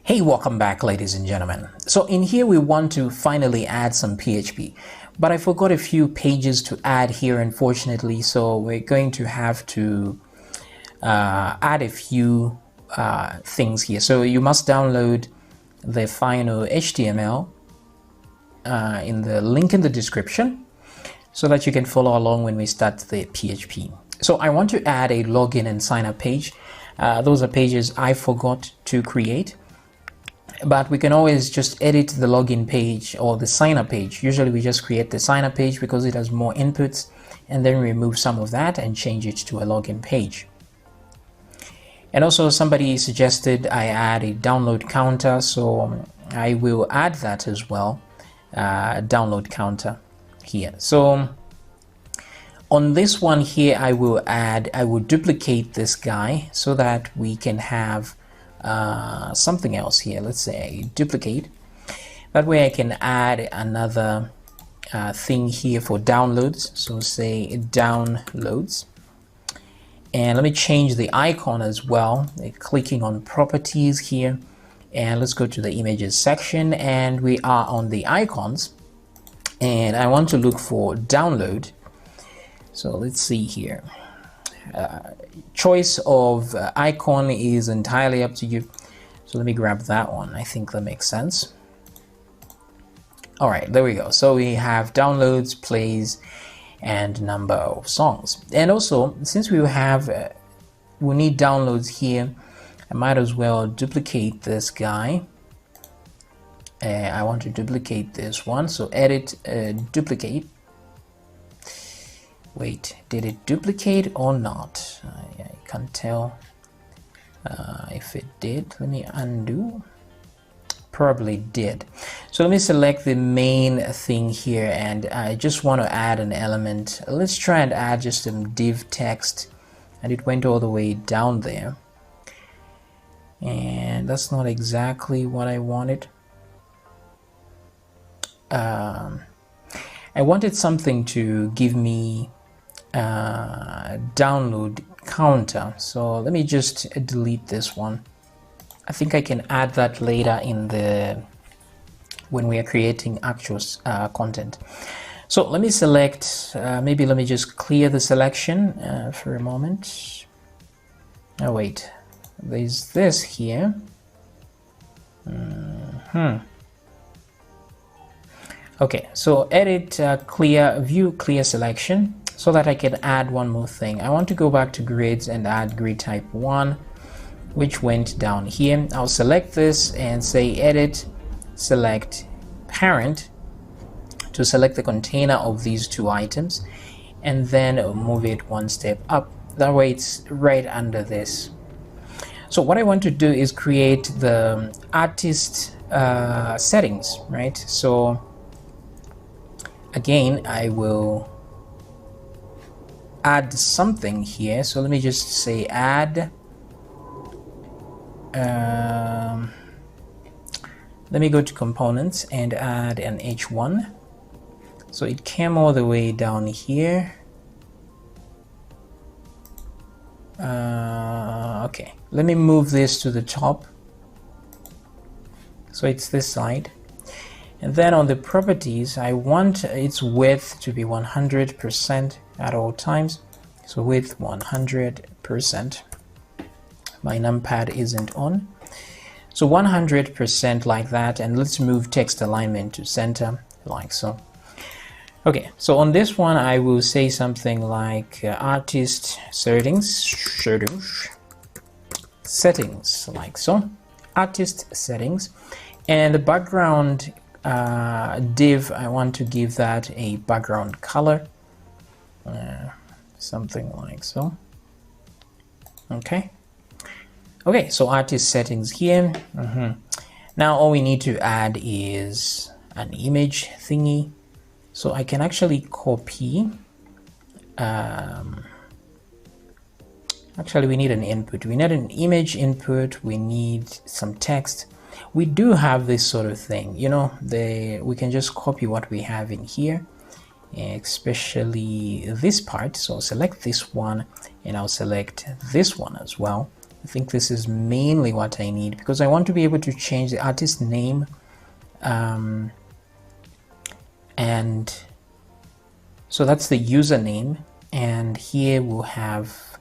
Hey, welcome back, ladies and gentlemen. So in here we want to finally add some PHP, but I forgot a few pages to add here, unfortunately, so we're going to have to add a few things here. So you must download the final HTML in the link in the description so that you can follow along when we start the PHP. So I want to add a login and sign up page. Those are pages I forgot to create. But we can always just edit the login page or the sign up page. Usually we just create the sign up page because it has more inputs, and then remove some of that and change it to a login page. And also somebody suggested I add a download counter, so I will add that as well, download counter here. So on this one here I will duplicate this guy so that we can have something else here. Let's say duplicate. That way I can add another thing here for downloads. So say downloads. And let me change the icon as well. Clicking on properties here. And let's go to the images section. And we are on the icons. And I want to look for download. So let's see here. Choice of icon is entirely up to you, so let me grab that one. I think that makes sense. All right, there we go. So we have downloads, plays, and number of songs. And also, since we have we need downloads here, I might as well duplicate this guy. I want to duplicate this one, so edit, duplicate. Wait, did it duplicate or not? I can't tell if it did. Let me undo. Probably did. So let me select the main thing here, and I just want to add an element. Let's try and add just some div text, and it went all the way down there. And that's not exactly what I wanted. I wanted something to give me download counter, so let me just delete this one. I think I can add that later in the when we are creating actual content. So let me select, maybe let me just clear the selection for a moment. Oh wait, there's this here. Okay, so edit, clear, view clear selection, so that I can add one more thing. I want to go back to grids and add grid type 1, which went down here. I'll select this and say edit, select parent to select the container of these two items, and then move it one step up. That way it's right under this. So what I want to do is create the artist settings, right? So again, I will add something here. So let me just say add. Let me go to components and add an H1. So it came all the way down here. Okay, let me move this to the top. So it's this side. And then on the properties, I want its width to be 100% at all times. So width 100%. My numpad isn't on. So 100% like that, and let's move text alignment to center like so. Okay, so on this one I will say something like artist settings like so. Artist settings, and the background div, I want to give that a background color, something like so. Okay, so artist settings here. Now all we need to add is an image thingy, so I can actually copy. Actually, we need an input. We need an image input. We need some text. We do have this sort of thing, you know, we can just copy what we have in here, especially this part. So I'll select this one, and I'll select this one as well. I think this is mainly what I need, because I want to be able to change the artist name, and so that's the username, and here we'll have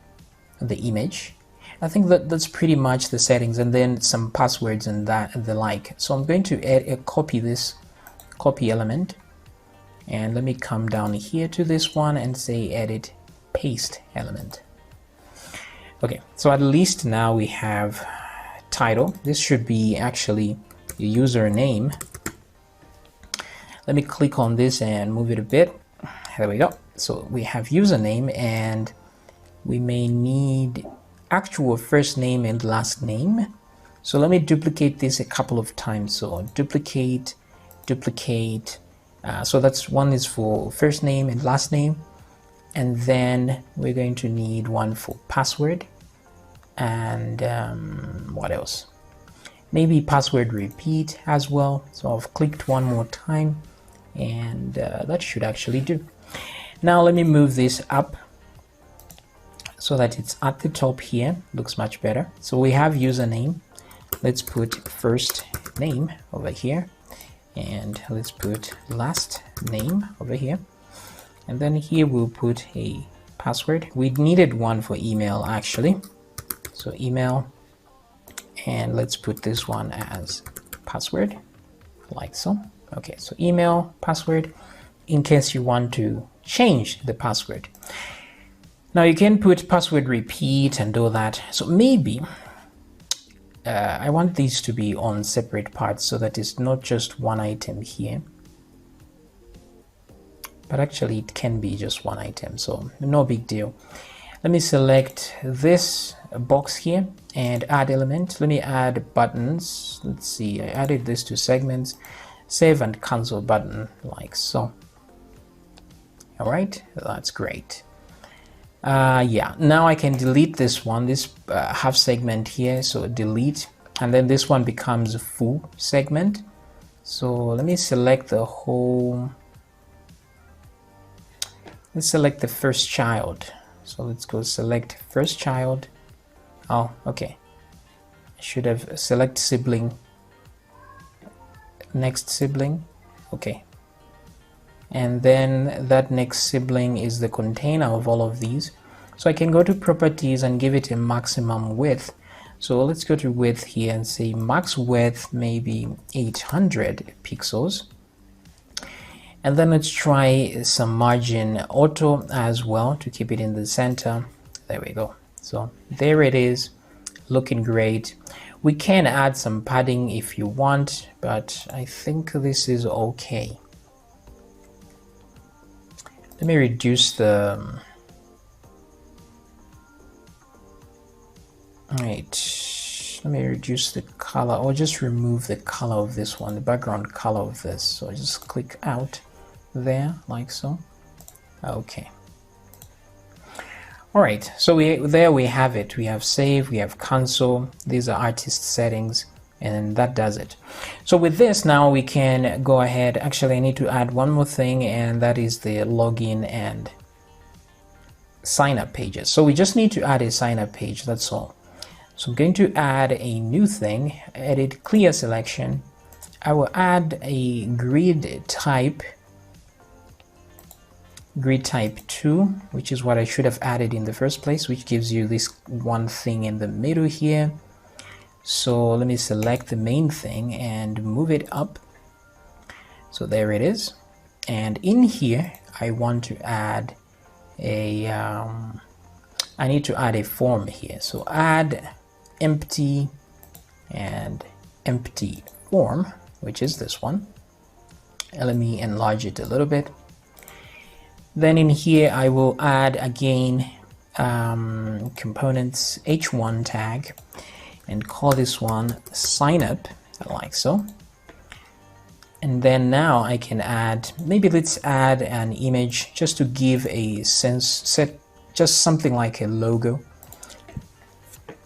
the image. I think that's pretty much the settings, and then some passwords and that and the like. So I'm going to copy this copy element, and let me come down here to this one and say edit paste element. Okay, so at least now we have title. This should be actually the username. Let me click on this and move it a bit. There we go. So we have username, and we may need actual first name and last name. So let me duplicate this a couple of times. So duplicate. So that's one is for first name and last name, and then we're going to need one for password, and what else? Maybe password repeat as well. So I've clicked one more time, and that should actually do. Now let me move this up so that it's at the top here. Looks much better. So we have username. Let's put first name over here, and let's put last name over here, and then here we'll put a password. We needed one for email actually, so email, and let's put this one as password, like so. Okay, so email, password, in case you want to change the password. Now you can put password repeat and all that. So maybe I want these to be on separate parts so that it's not just one item here, but actually it can be just one item, so no big deal. Let me select this box here and add element. Let me add buttons. Let's see, I added this to segments, save and cancel button, like so. All right, that's great. Yeah, now I can delete this one, this half segment here, so delete, and then this one becomes a full segment. So let me select the whole, let's select the first child. So let's go select first child. Oh, okay, I should have select sibling, next sibling, okay. And then that next sibling is the container of all of these. So I can go to properties and give it a maximum width. So let's go to width here and say max width maybe 800 pixels. And then let's try some margin auto as well to keep it in the center. There we go. So there it is, looking great. We can add some padding if you want, but I think this is okay. Let me reduce the, right, let me reduce the color, or just remove the color of this one, the background color of this. So I just click out there, like so. Okay. All right, so there we have it. We have save, we have cancel. These are artist settings, and that does it. So with this now we can go ahead. Actually, I need to add one more thing, and that is the login and sign up pages. So we just need to add a sign up page, that's all. So I'm going to add a new thing, edit clear selection. I will add a grid type 2, which is what I should have added in the first place, which gives you this one thing in the middle here. So let me select the main thing and move it up. So there it is. And in here, I want to add a, I need to add a form here. So add empty and empty form, which is this one. And let me enlarge it a little bit. Then in here, I will add again components h1 tag and call this one sign up, like so. And then now I can add, maybe let's add an image just to give a sense, set just something like a logo.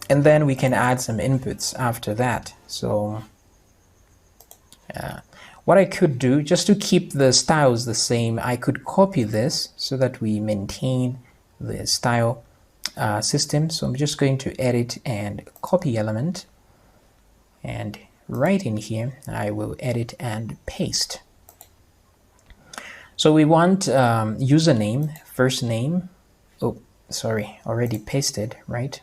And then we can add some inputs after that. So what I could do, just to keep the styles the same, I could copy this so that we maintain the style, system. So I'm just going to edit and copy element, and right in here I will edit and paste. So we want username, first name. Oh, sorry, already pasted, right?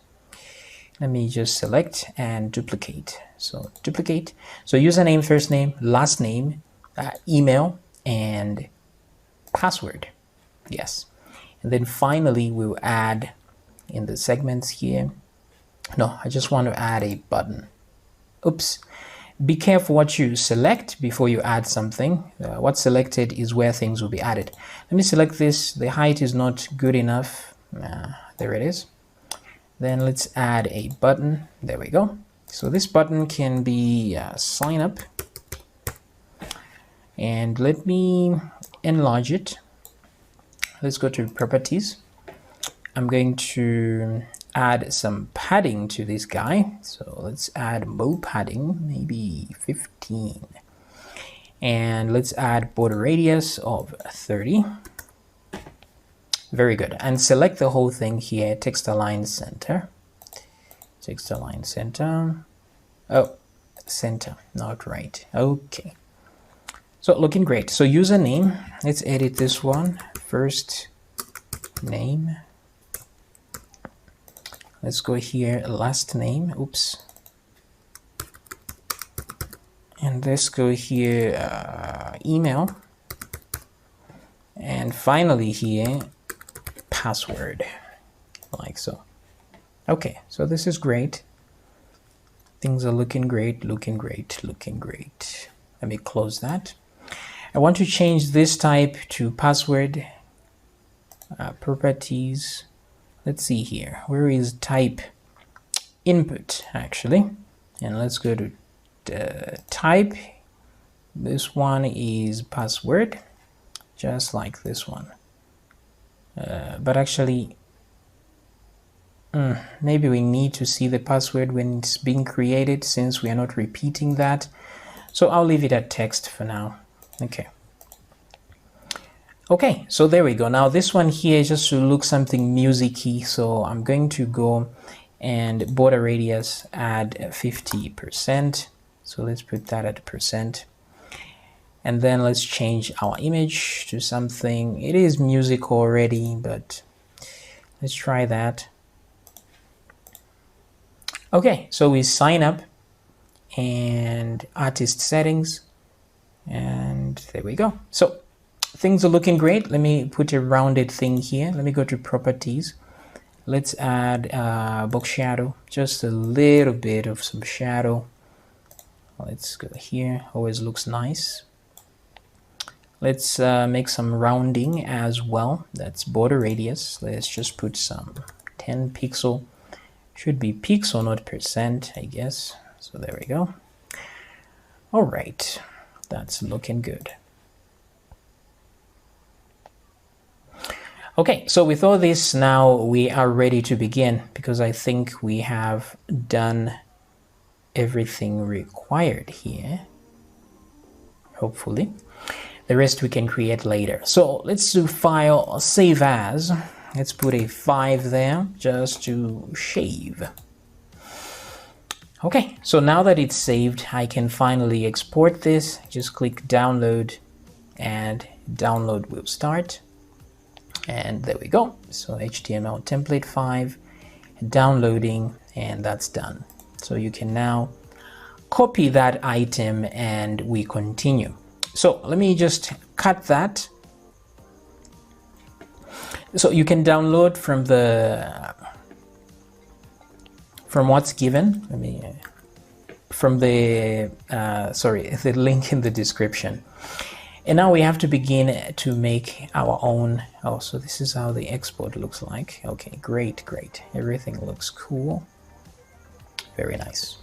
Let me just select and duplicate. So duplicate. So username, first name, last name, email, and password. Yes. And then finally we'll add in the segments here. No, I just want to add a button. Oops. Be careful what you select before you add something. What's selected is where things will be added. Let me select this. The height is not good enough. There it is. Then let's add a button. There we go. So this button can be sign up. And let me enlarge it. Let's go to properties. I'm going to add some padding to this guy. So let's add more padding, maybe 15. And let's add border radius of 30. Very good. And select the whole thing here, text align center. Text align center. Oh, center, not right. Okay. So looking great. So username, let's edit this one. First name. Let's go here, last name. Oops. And let's go here, email. And finally here, password, like so. Okay, so this is great. Things are looking great, looking great, looking great. Let me close that. I want to change this type to password. Properties. Let's see here. Where is type? Input, actually. And let's go to type. This one is password, just like this one. But actually, maybe we need to see the password when it's being created, since we are not repeating that. So I'll leave it at text for now. Okay. Okay, so there we go. Now this one here just to look something music-y, so I'm going to go and border radius add 50%. So let's put that at percent. And then let's change our image to something. It is music already, but let's try that. Okay, so we sign up and artist settings, and there we go. So things are looking great. Let me put a rounded thing here. Let me go to properties. Let's add box shadow, just a little bit of some shadow. Let's go here. Always looks nice. Let's make some rounding as well. That's border radius. Let's just put some 10 pixel. Should be pixel, not percent, I guess. So there we go. All right, that's looking good. Okay, so with all this, now we are ready to begin, because I think we have done everything required here, hopefully. The rest we can create later. So let's do file, save as. Let's put a 5 there just to shave. Okay, so now that it's saved, I can finally export this. Just click download and download will start. And there we go. So HTML template 5 downloading, and that's done. So you can now copy that item and we continue. So let me just cut that. So you can download from what's given. Let me from the the link in the description. And now we have to begin to make our own. Oh, so this is how the export looks like. Okay, great, great. Everything looks cool. Very nice.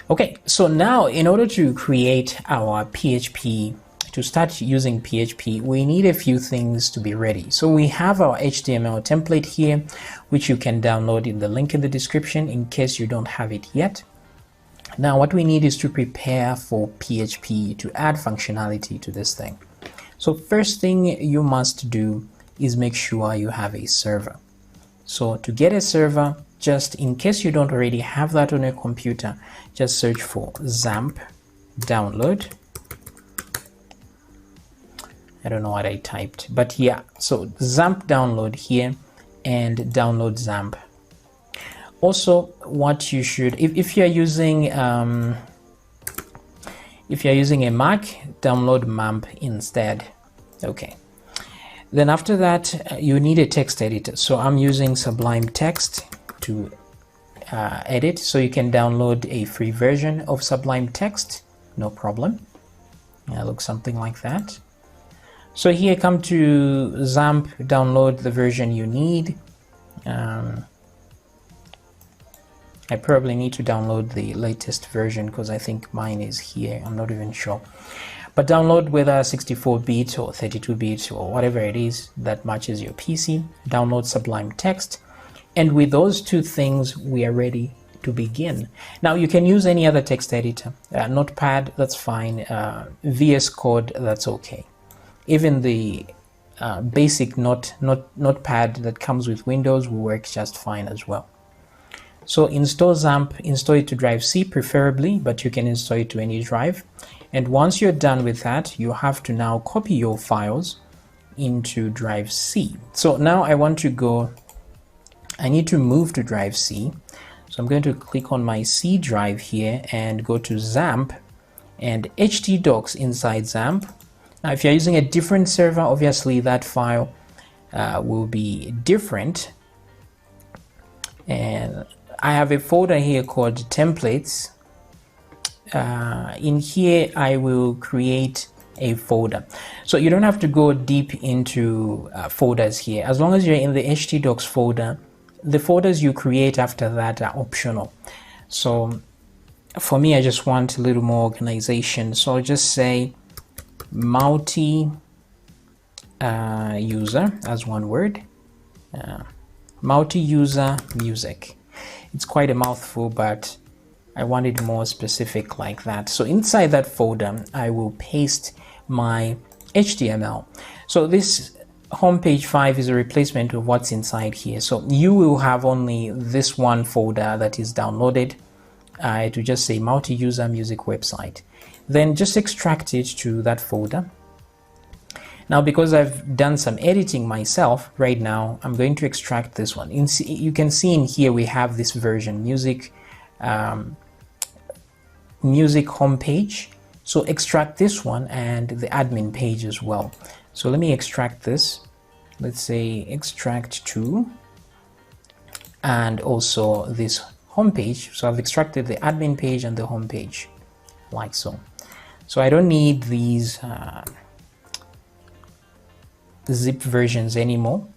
Okay, so now in order to create our PHP, to start using PHP, we need a few things to be ready. So we have our HTML template here, which you can download in the link in the description in case you don't have it yet. Now what we need is to prepare for PHP to add functionality to this thing. So first thing you must do is make sure you have a server. So to get a server, just in case you don't already have that on your computer, just search for XAMPP download. I don't know what I typed, but yeah, so XAMPP download here and download XAMPP. Also, what you should, if you're using a Mac, download MAMP instead. Okay. Then after that, you need a text editor. So I'm using Sublime Text to edit. So you can download a free version of Sublime Text, no problem. It looks something like that. So here, come to XAMPP, download the version you need. I probably need to download the latest version because I think mine is here. I'm not even sure. But download whether 64-bit or 32-bit or whatever it is that matches your PC. Download Sublime Text. And with those two things, we are ready to begin. Now, you can use any other text editor. Notepad, that's fine. VS Code, that's okay. Even the basic Notepad that comes with Windows will work just fine as well. So install XAMPP, install it to drive C preferably, but you can install it to any drive. And once you're done with that, you have to now copy your files into drive C. So now I need to move to drive C. So I'm going to click on my C drive here and go to XAMPP and htdocs inside XAMPP. Now, if you're using a different server, obviously that file will be different. And I have a folder here called templates. In here, I will create a folder. So you don't have to go deep into folders here. As long as you're in the htdocs folder, the folders you create after that are optional. So for me, I just want a little more organization. So I'll just say multi-user as one word, multi-user music. It's quite a mouthful, but I want it more specific like that. So inside that folder, I will paste my HTML. So this homepage 5 is a replacement of what's inside here. So you will have only this one folder that is downloaded. To just say multi-user music website. Then just extract it to that folder. Now, because I've done some editing myself right now, I'm going to extract this one. You can see in here we have this version, music homepage. So extract this one and the admin page as well. So let me extract this. Let's say extract to, and also this homepage. So I've extracted the admin page and the homepage, like so. So I don't need these zip versions anymore.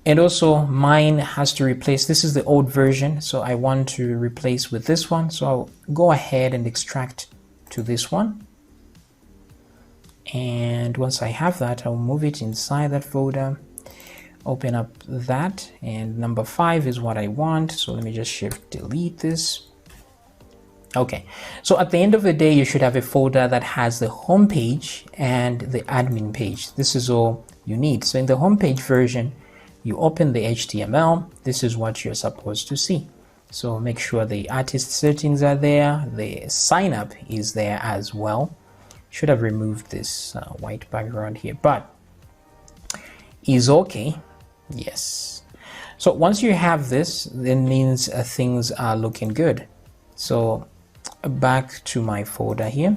And also mine has to replace, this is the old version, so I want to replace with this one. So I'll go ahead and extract to this one. And once I have that, I'll move it inside that folder, open up that, and number 5 is what I want. So let me just shift delete this. Okay, so at the end of the day, you should have a folder that has the home page and the admin page. This is all you need. So in the homepage version, you open the HTML. This is what you're supposed to see. So make sure the artist settings are there. The sign up is there as well. Should have removed this white background here, but is okay. Yes. So once you have this, that means things are looking good. So back to my folder here,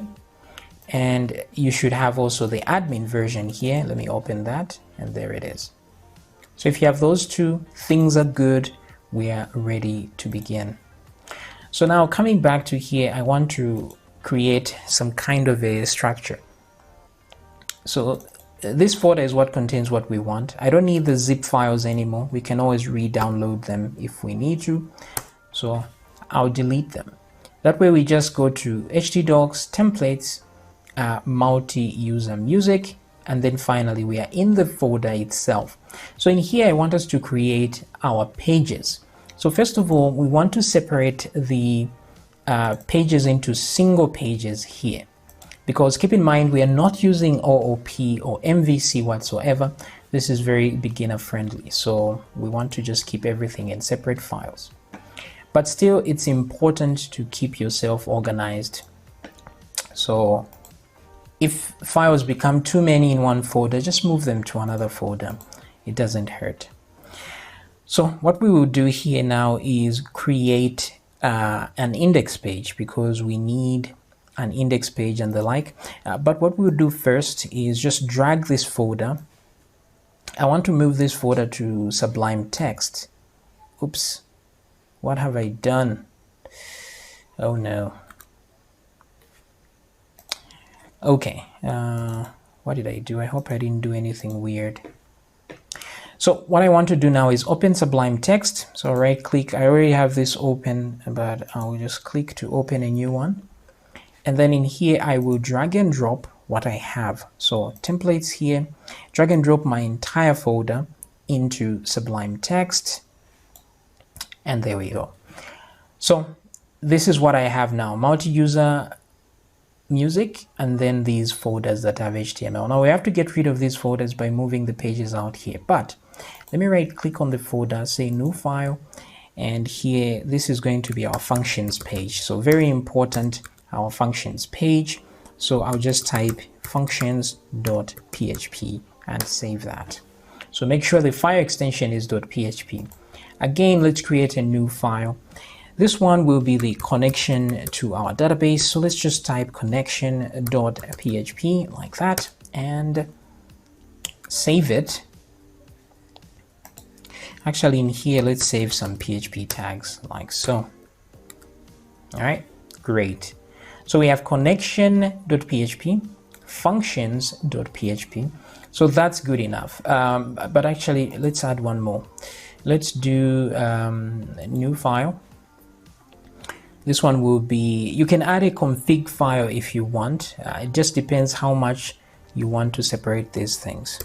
and you should have also the admin version here. Let me open that, and there it is. So if you have those two, things are good. We are ready to begin. So now coming back to here, I want to create some kind of a structure. So this folder is what contains what we want. I don't need the zip files anymore. We can always re-download them if we need to. So I'll delete them. That way we just go to htdocs, templates, multi-user music, and then finally we are in the folder itself. So in here I want us to create our pages. So first of all, we want to separate the pages into single pages here, because keep in mind we are not using OOP or MVC whatsoever. this is very beginner friendly, so we want to just keep everything in separate files. But still, it's important to keep yourself organized. So if files become too many in one folder, just move them to another folder. It doesn't hurt. So what we will do here now is create an index page, because we need an index page and the like. But what we'll do first is just drag this folder. I want to move this folder to Sublime Text. Oops, what have I done? Oh no. Okay, what did I do? I hope I didn't do anything weird. So what I want to do now is open Sublime Text. So right click, I already have this open, but I'll just click to open a new one. And then in here, I will drag and drop what I have. So templates here, drag and drop my entire folder into Sublime Text. And there we go. So this is what I have now, multi-user, music, and then these folders that have HTML. Now we have to get rid of these folders by moving the pages out here, but let me right click on the folder, say new file, and here this is going to be our functions page. So very important, our functions page. So I'll just type functions.php and save that. So make sure the file extension is .php. Again, let's create a new file. This one will be the connection to our database. So let's just type connection.php like that and save it. Actually, in here, let's save some PHP tags like so. All right, great. So we have connection.php, functions.php. So that's good enough. But actually, let's add one more. Let's do a new file. This one will be, you can add a config file if you want. It just depends how much you want to separate these things.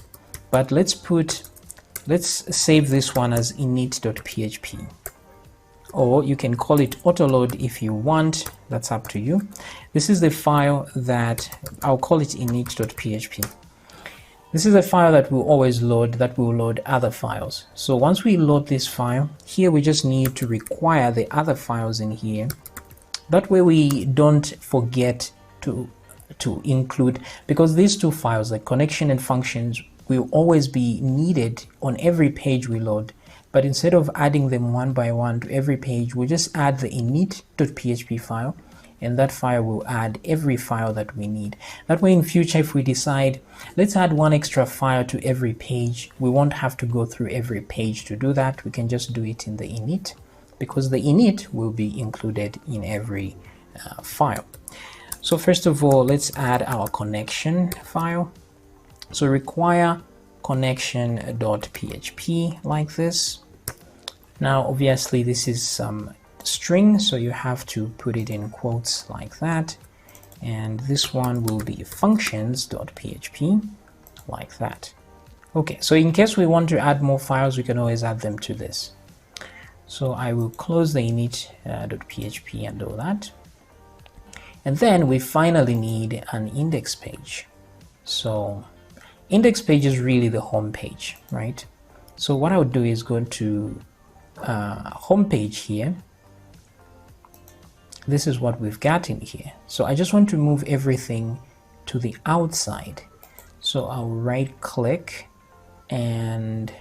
But let's save this one as init.php. Or you can call it autoload if you want. That's up to you. This is the file that I'll call it init.php. This is a file that will always load, that will load other files. So once we load this file, here we just need to require the other files in here. That way we don't forget to include, because these two files, like connection and functions, will always be needed on every page we load. But instead of adding them one by one to every page, we'll just add the init.php file, and that file will add every file that we need. That way in future, if we decide, let's add one extra file to every page, we won't have to go through every page to do that. We can just do it in the init, because the init will be included in every file. So first of all, let's add our connection file. So require connection.php like this. Now obviously this is some string, so you have to put it in quotes like that, and this one will be functions.php like that. Okay, so in case we want to add more files, we can always add them to this. So I will close the init.php and do that. And then we finally need an index page. So index page is really the home page, right? So what I would do is go to home page here. This is what we've got in here. So I just want to move everything to the outside. So I'll right click and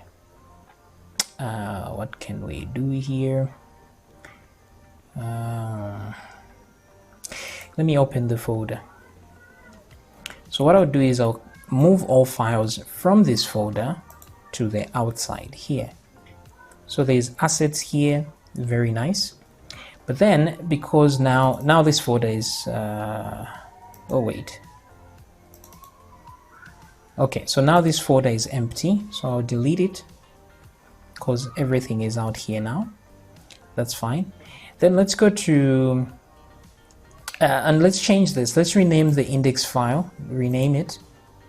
what can we do here? Let me open the folder. So what I'll do is I'll move all files from this folder to the outside here. So there's assets here, very nice. But then because now this folder is oh wait. Okay, so now this folder is empty, so I'll delete it because everything is out here now. That's fine. Then let's go to and let's change this. Let's rename the index file, rename it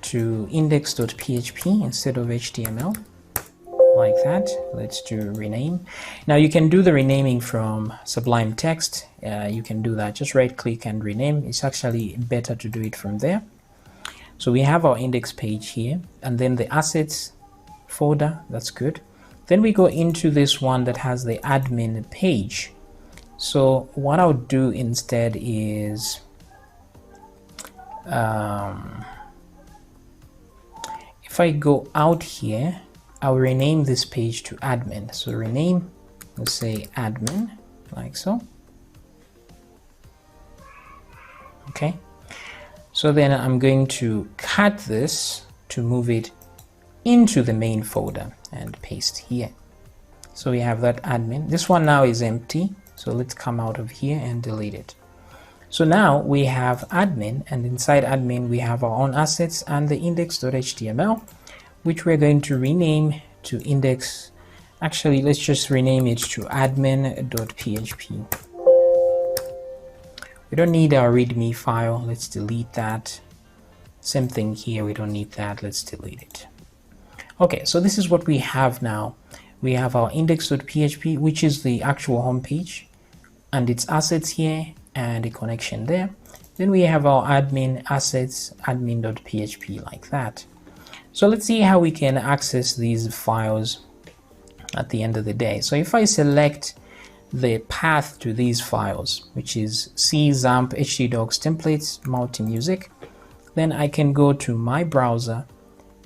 to index.php instead of HTML, like that. Let's do rename. Now you can do the renaming from Sublime Text. You can do that. Just right click and rename. It's actually better to do it from there. So we have our index page here, and then the assets folder. That's good. Then we go into this one that has the admin page. So what I'll do instead is if I go out here, I'll rename this page to admin. So rename, let's say admin, like so. Okay, so then I'm going to cut this to move it into the main folder and paste here. So we have that admin. This one now is empty, so let's come out of here and delete it. So now we have admin, and inside admin we have our own assets and the index.html, which we're going to rename to index. Actually, let's just rename it to admin.php. We don't need our readme file. Let's delete that. Same thing here. We don't need that. Let's delete it. Okay, so this is what we have now. We have our index.php, which is the actual home page, and its assets here and a connection there. Then we have our admin assets, admin.php, like that. So let's see how we can access these files at the end of the day. So if I select the path to these files, which is C, XAMPP, htdocs, templates, multi-music, then I can go to my browser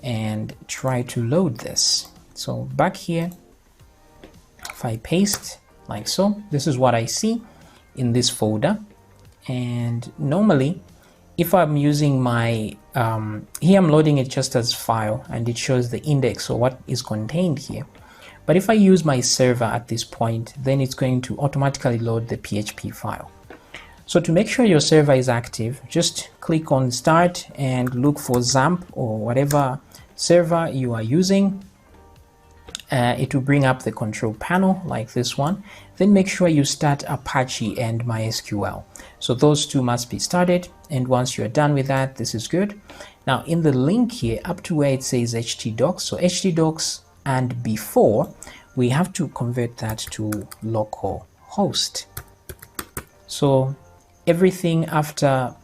and try to load this. So back here, if I paste like so, this is what I see in this folder. And normally, if I'm using my here I'm loading it just as file, and it shows the index or what is contained here. But if I use my server at this point, then it's going to automatically load the PHP file. So to make sure your server is active, just click on start and look for XAMPP or whatever server you are using. It will bring up the control panel like this one. Then make sure you start Apache and MySQL. So those two must be started, and once you're done with that, this is good. Now in the link here up to where it says htdocs, so htdocs and before, we have to convert that to localhost. So everything after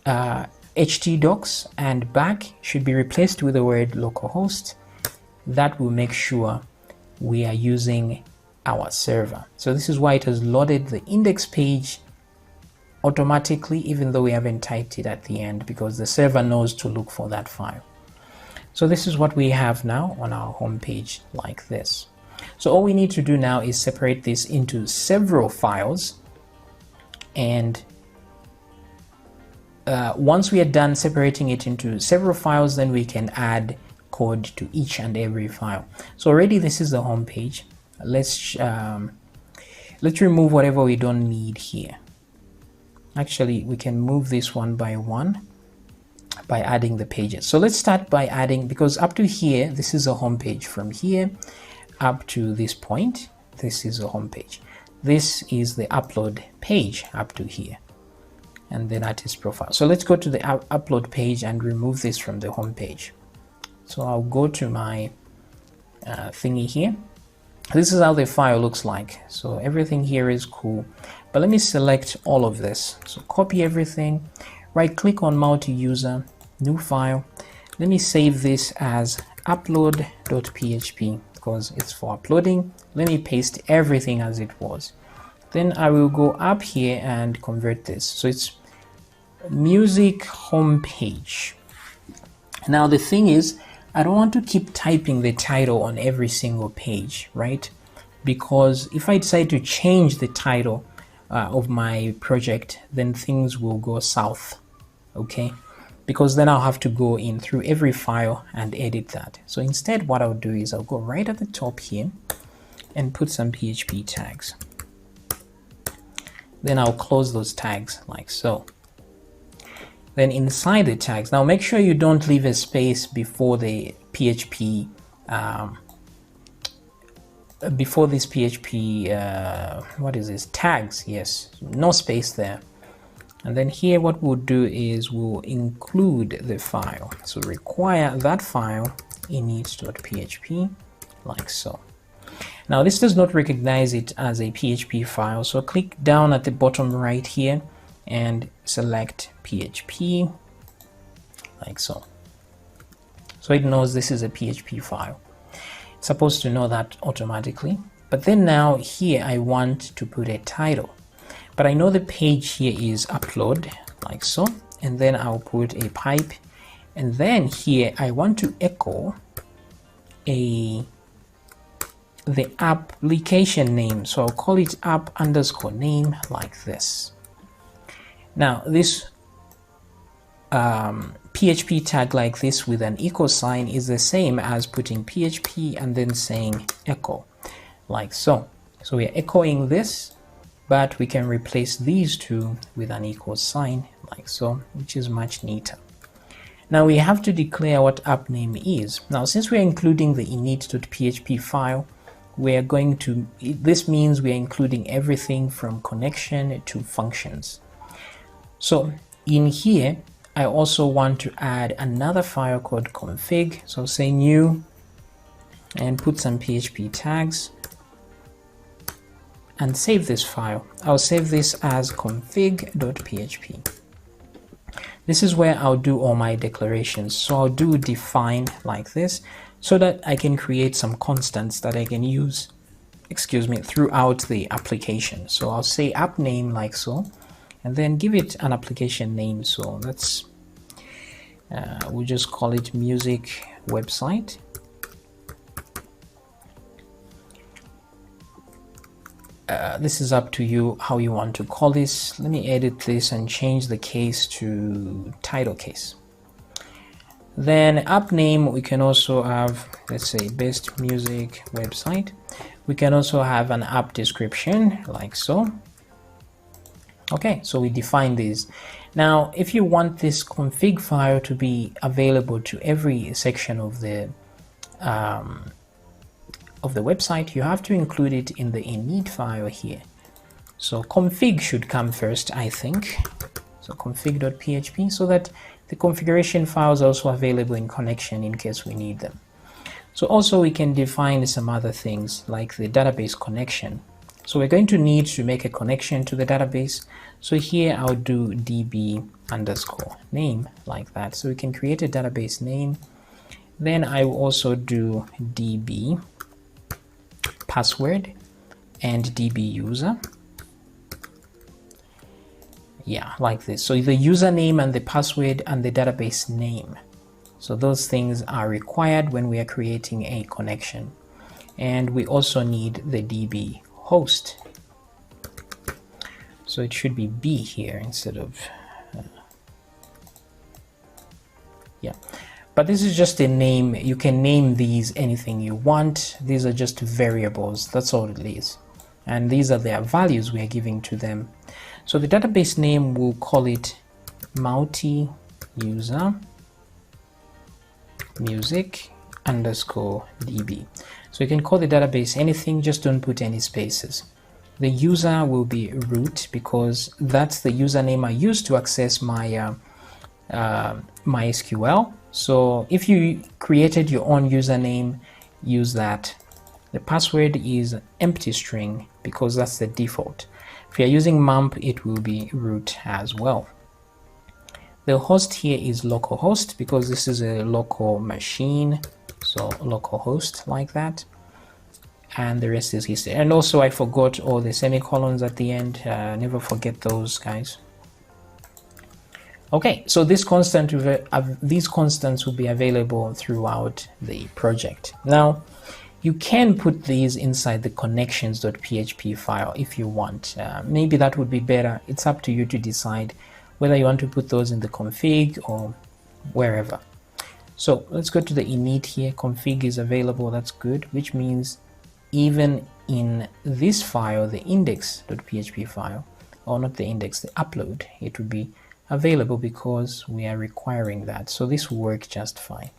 htdocs and back should be replaced with the word localhost. That will make sure we are using our server. So this is why it has loaded the index page automatically, even though we haven't typed it at the end, because the server knows to look for that file. So this is what we have now on our home page, like this. So all we need to do now is separate this into several files, and once we are done separating it into several files, then we can add code to each and every file. So already this is the home page. Let's remove whatever we don't need here. Actually, we can move this one by one by adding the pages. So let's start by adding, because up to here, this is a home page. From here up to this point, this is a home page. This is the upload page up to here, and then artist profile. So let's go to the upload page and remove this from the home page. So I'll go to my thingy here. This is how the file looks like. So everything here is cool, but let me select all of this. So copy everything, right click on multi-user, new file. Let me save this as upload.php because it's for uploading. Let me paste everything as it was. Then I will go up here and convert this. So it's music homepage. Now the thing is, I don't want to keep typing the title on every single page, right? Because if I decide to change the title of my project, then things will go south, okay? Because then I'll have to go in through every file and edit that. So instead, what I'll do is I'll go right at the top here and put some PHP tags. Then I'll close those tags like so. Then inside the tags, now make sure you don't leave a space before the PHP, before this PHP, what is this, tags, yes, no space there. And then here what we'll do is we'll include the file. So require that file init.php, like so. Now this does not recognize it as a PHP file, so click down at the bottom right here and select PHP, like so. So it knows this is a PHP file. It's supposed to know that automatically. But then now here I want to put a title. But I know the page here is upload, like so. And then I'll put a pipe. And then here I want to echo the application name. So I'll call it app_name like this. Now this PHP tag like this with an equal sign is the same as putting PHP and then saying echo like so. So we are echoing this, but we can replace these two with an equal sign like so, which is much neater. Now we have to declare what app name is. Now since we are including the init.php file, this means we are including everything from connection to functions. So in here, I also want to add another file called config. So say new and put some PHP tags and save this file. I'll save this as config.php. This is where I'll do all my declarations. So I'll do define like this so that I can create some constants that I can use, throughout the application. So I'll say app name like so, and then give it an application name. So that's we'll just call it music website. This is up to you how you want to call this. Let me edit this and change the case to title case. Then app name, we can also have, let's say, best music website. We can also have an app description like so. Okay, so we define these. Now, if you want this config file to be available to every section of the website, you have to include it in the init file here. So config should come first, I think. So config.php, so that the configuration files are also available in connection in case we need them. So also we can define some other things like the database connection. So we're going to need to make a connection to the database. So here I'll do db_name like that. So we can create a database name. Then I will also do db password and db user. Yeah, like this. So the username and the password and the database name. So those things are required when we are creating a connection. And we also need the db host. So it should be B here instead of yeah. But this is just a name. You can name these anything you want. These are just variables. That's all it is. And these are their values we are giving to them. So the database name, we'll call it multi-user music_db. So you can call the database anything, just don't put any spaces. The user will be root because that's the username I use to access my MySQL. So if you created your own username, use that. The password is empty string because that's the default. If you're using mump, it will be root as well. The host here is localhost because this is a local machine. So localhost like that. And the rest is history. And also I forgot all the semicolons at the end. Never forget those, guys. Okay, so these constants will be available throughout the project. Now, you can put these inside the connections.php file if you want. Maybe that would be better. It's up to you to decide whether you want to put those in the config or wherever. So let's go to the init here. Config is available. That's good, which means even in this file, the index.php file, or not the index, the upload, it would be available because we are requiring that. So this will work just fine.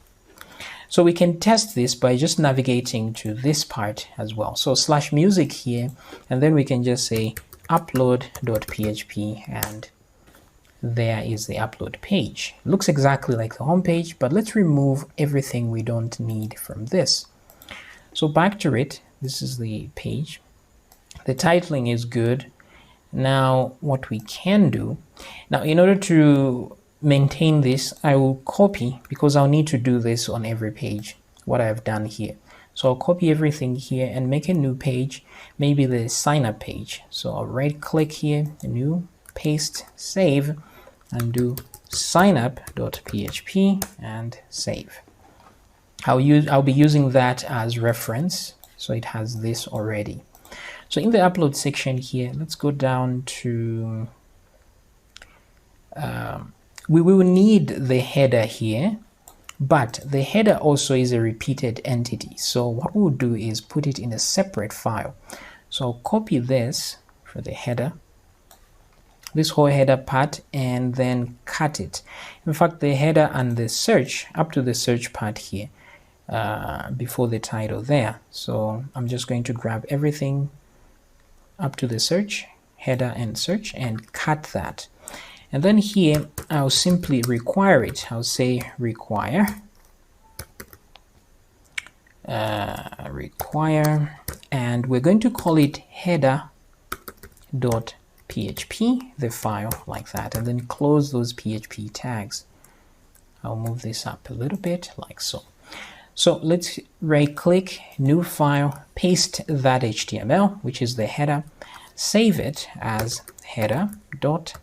So we can test this by just navigating to this part as well. So /music here, and then we can just say upload.php, and there is the upload page. Looks exactly like the home page, but let's remove everything we don't need from this. So back to it. This is the page. The titling is good. Now what we can do, now in order to maintain this, I will copy, because I'll need to do this on every page, what I've done here. So I'll copy everything here and make a new page, maybe the sign up page. So I'll right click here, new, paste, save, and do signup.php and save. I'll be using that as reference, so it has this already. So in the upload section here, let's go down to we will need the header here, but the header also is a repeated entity. So what we'll do is put it in a separate file. So I'll copy this for the header, this whole header part, and then cut it. In fact, the header and the search, up to the search part here, before the title there. So I'm just going to grab everything up to the search, header and search, and cut that. And then here I'll simply require it. I'll say require and we're going to call it header.php, the file, like that, and then close those PHP tags. I'll move this up a little bit like so. So let's right click, new file, paste that HTML, which is the header, save it as header.php.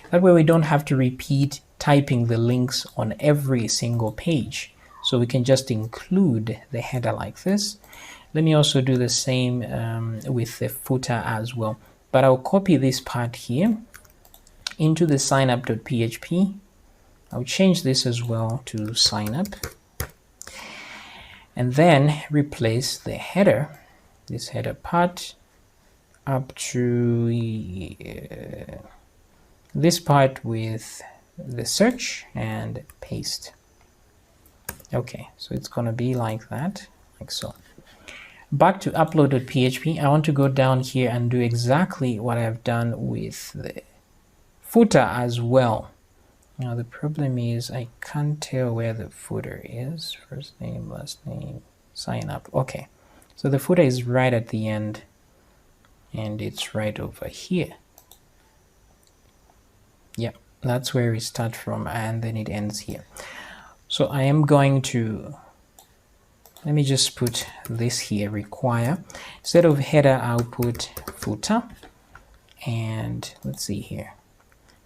That way we don't have to repeat typing the links on every single page. So we can just include the header like this. Let me also do the same with the footer as well. But I'll copy this part here into the signup.php. I'll change this as well to signup. And then replace the header, this header part, up to this part with the search and paste. Okay, so it's gonna be like that, like so. Back to upload.php, I want to go down here and do exactly what I've done with the footer as well. Now the problem is I can't tell where the footer is. First name, last name, sign up. Okay, so the footer is right at the end and it's right over here. Yeah, that's where we start from and then it ends here. So I am going to, let me just put this here, require. Instead of header, I'll put footer, and let's see here.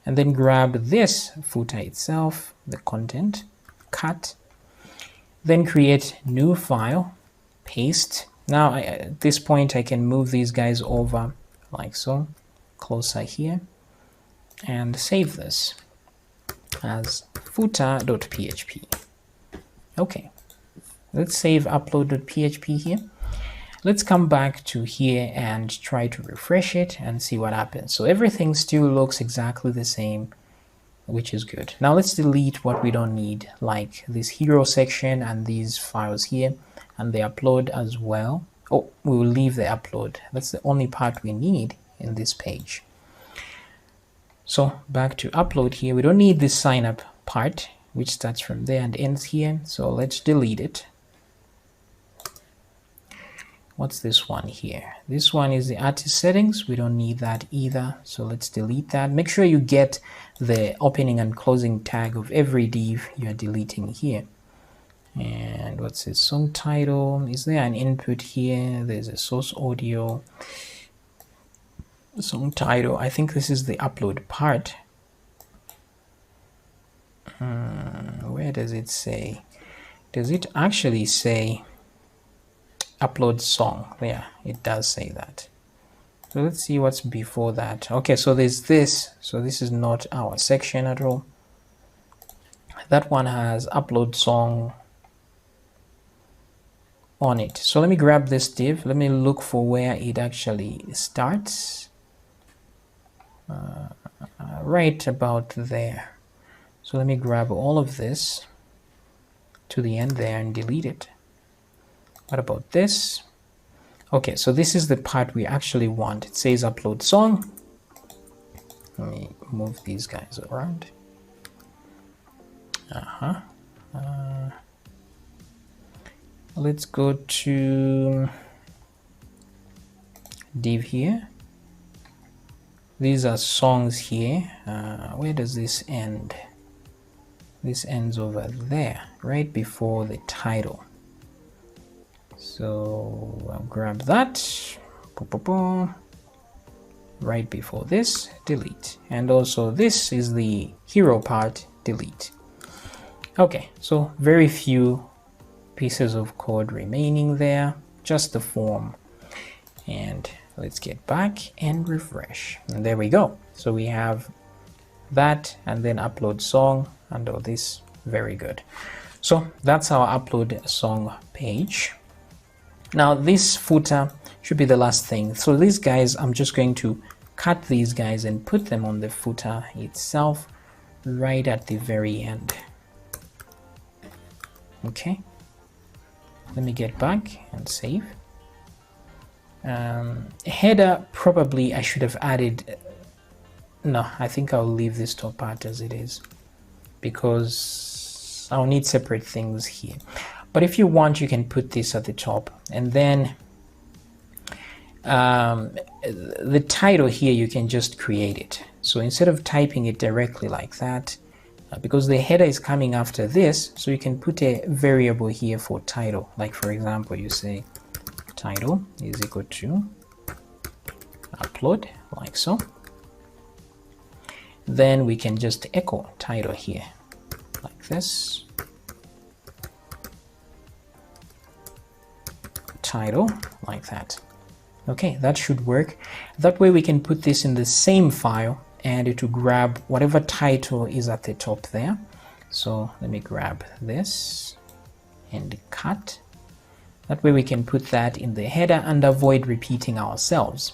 And then grab this footer itself, the content, cut, then create new file, paste. Now at this point I can move these guys over like so, closer here, and save this as footer.php. Okay, let's save upload.php here. Let's come back to here and try to refresh it and see what happens. So everything still looks exactly the same, which is good. Now let's delete what we don't need, like this hero section and these files here, and the upload as well. Oh, we will leave the upload. That's the only part we need in this page. So back to upload here. We don't need this sign up part, which starts from there and ends here. So let's delete it. What's this one here? This one is the artist settings. We don't need that either. So let's delete that. Make sure you get the opening and closing tag of every div you're deleting here. And what's this? Song title. Is there an input here? There's a source audio. Song title. I think this is the upload part. Where does it say? Does it actually say upload song? Yeah, it does say that. So let's see what's before that. Okay, so there's this. So this is not our section at all. That one has upload song on it. So let me grab this div. Let me look for where it actually starts. Right about there. So let me grab all of this to the end there and delete it. What about this? Okay, so this is the part we actually want. It says upload song. Let me move these guys around. Let's go to div here. These are songs here. Where does this end? This ends over there, right before the title. So I'll grab that right before this, delete, and also this is the hero part, delete. Okay, so very few pieces of code remaining there, just the form. And let's get back and refresh, and there we go. So we have that, and then upload song and all this. Very good. So that's our upload song page. Now this footer should be the last thing. So these guys, I'm just going to cut these guys and put them on the footer itself right at the very end. Okay, let me get back and save. Header, probably I should have added, no, I think I'll leave this top part as it is because I'll need separate things here. But if you want, you can put this at the top, and then the title here, you can just create it. So instead of typing it directly like that, because the header is coming after this, so you can put a variable here for title. Like for example, you say title is equal to upload, like so. Then we can just echo title here, like this. Title, like that. Okay, that should work. That way we can put this in the same file and it will grab whatever title is at the top there. So let me grab this and cut. That way we can put that in the header and avoid repeating ourselves.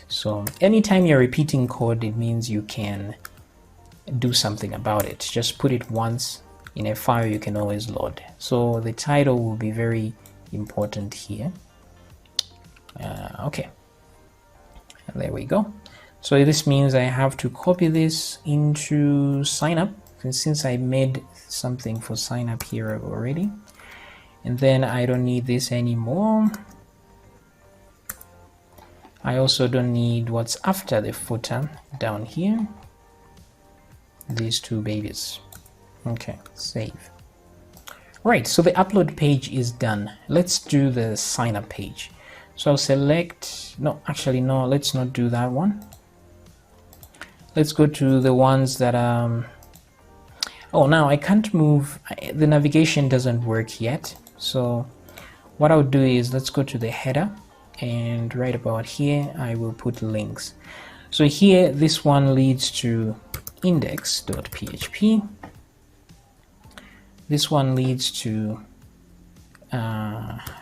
So anytime you're repeating code, it means you can do something about it. Just put it once in a file you can always load. So the title will be very important here. Okay, there we go. So this means I have to copy this into signup, since I made something for signup here already, and then I don't need this anymore. I also don't need what's after the footer down here, these two babies. Okay, save. Right, so the upload page is done. Let's do the sign up page. So I'll select, no, actually no, let's not do that one. Let's go to the ones that oh, now I can't move, the navigation doesn't work yet. So what I'll do is, let's go to the header, and right about here I will put links. So here this one leads to index.php. This one leads to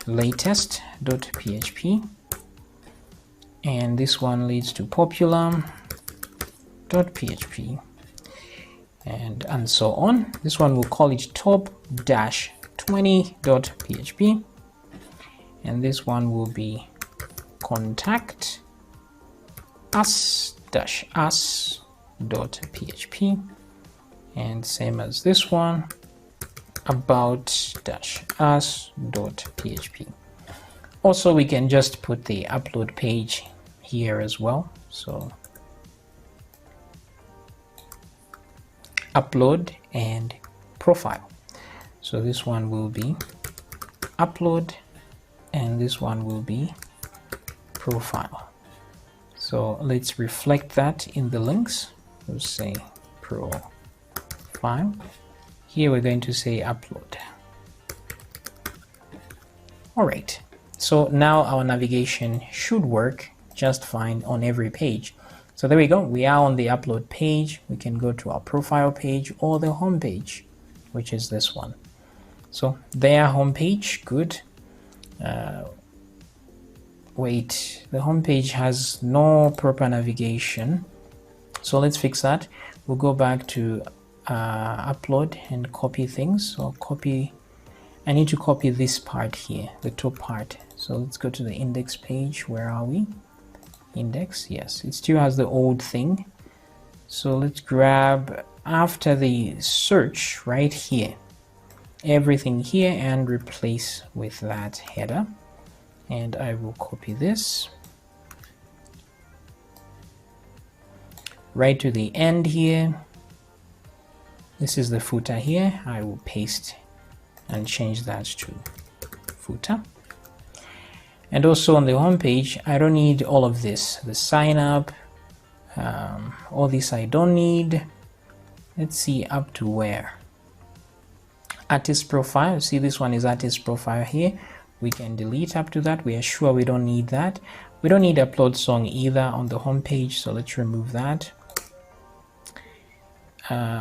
latest.php, and this one leads to popular.php, and so on. This one will call it top-20.php, and this one will be contact us-us.php, and same as this one, about-us.php. Also, we can just put the upload page here as well. So upload and profile. So this one will be upload and this one will be profile. So let's reflect that in the links. We'll say profile. Here we're going to say upload. All right, so now our navigation should work just fine on every page. So there we go, we are on the upload page. We can go to our profile page or the home page, which is this one. So their home page, good. Wait, the home page has no proper navigation. So let's fix that. We'll go back to upload and copy things. So copy, I need to copy this part here, the top part. So let's go to the index page. Where are we? Index, yes, it still has the old thing. So let's grab after the search right here, everything here, and replace with that header. And I will copy this right to the end here. This is the footer here. I will paste and change that to footer. And also on the home page, I don't need all of this, the sign up, all this I don't need. Let's see up to where. Artist profile, see this one is artist profile here. We can delete up to that. We are sure we don't need that. We don't need upload song either on the home page, so let's remove that.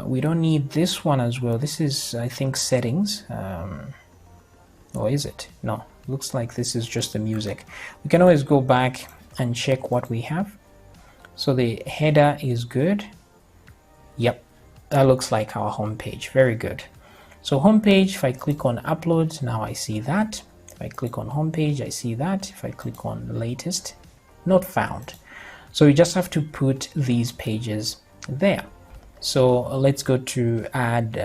We don't need this one as well. This is, I think, settings. Or is it? No, looks like this is just the music. We can always go back and check what we have. So the header is good. Yep, that looks like our home page. Very good. So home page, if I click on upload, now I see that. If I click on home page, I see that. If I click on latest, not found. So we just have to put these pages there. So let's go to add,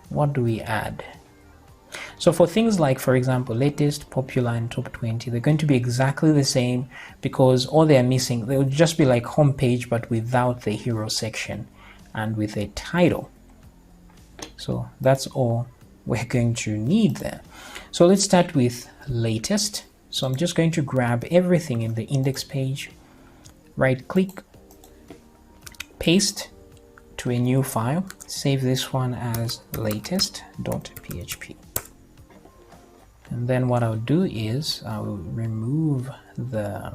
what do we add? So for things like, for example, latest, popular, and top 20, they're going to be exactly the same because all they're missing, they'll just be like home page, but without the hero section and with a title. So that's all we're going to need there. So let's start with latest. So I'm just going to grab everything in the index page, right click, paste to a new file, save this one as latest.php. And then what I'll do is I'll remove the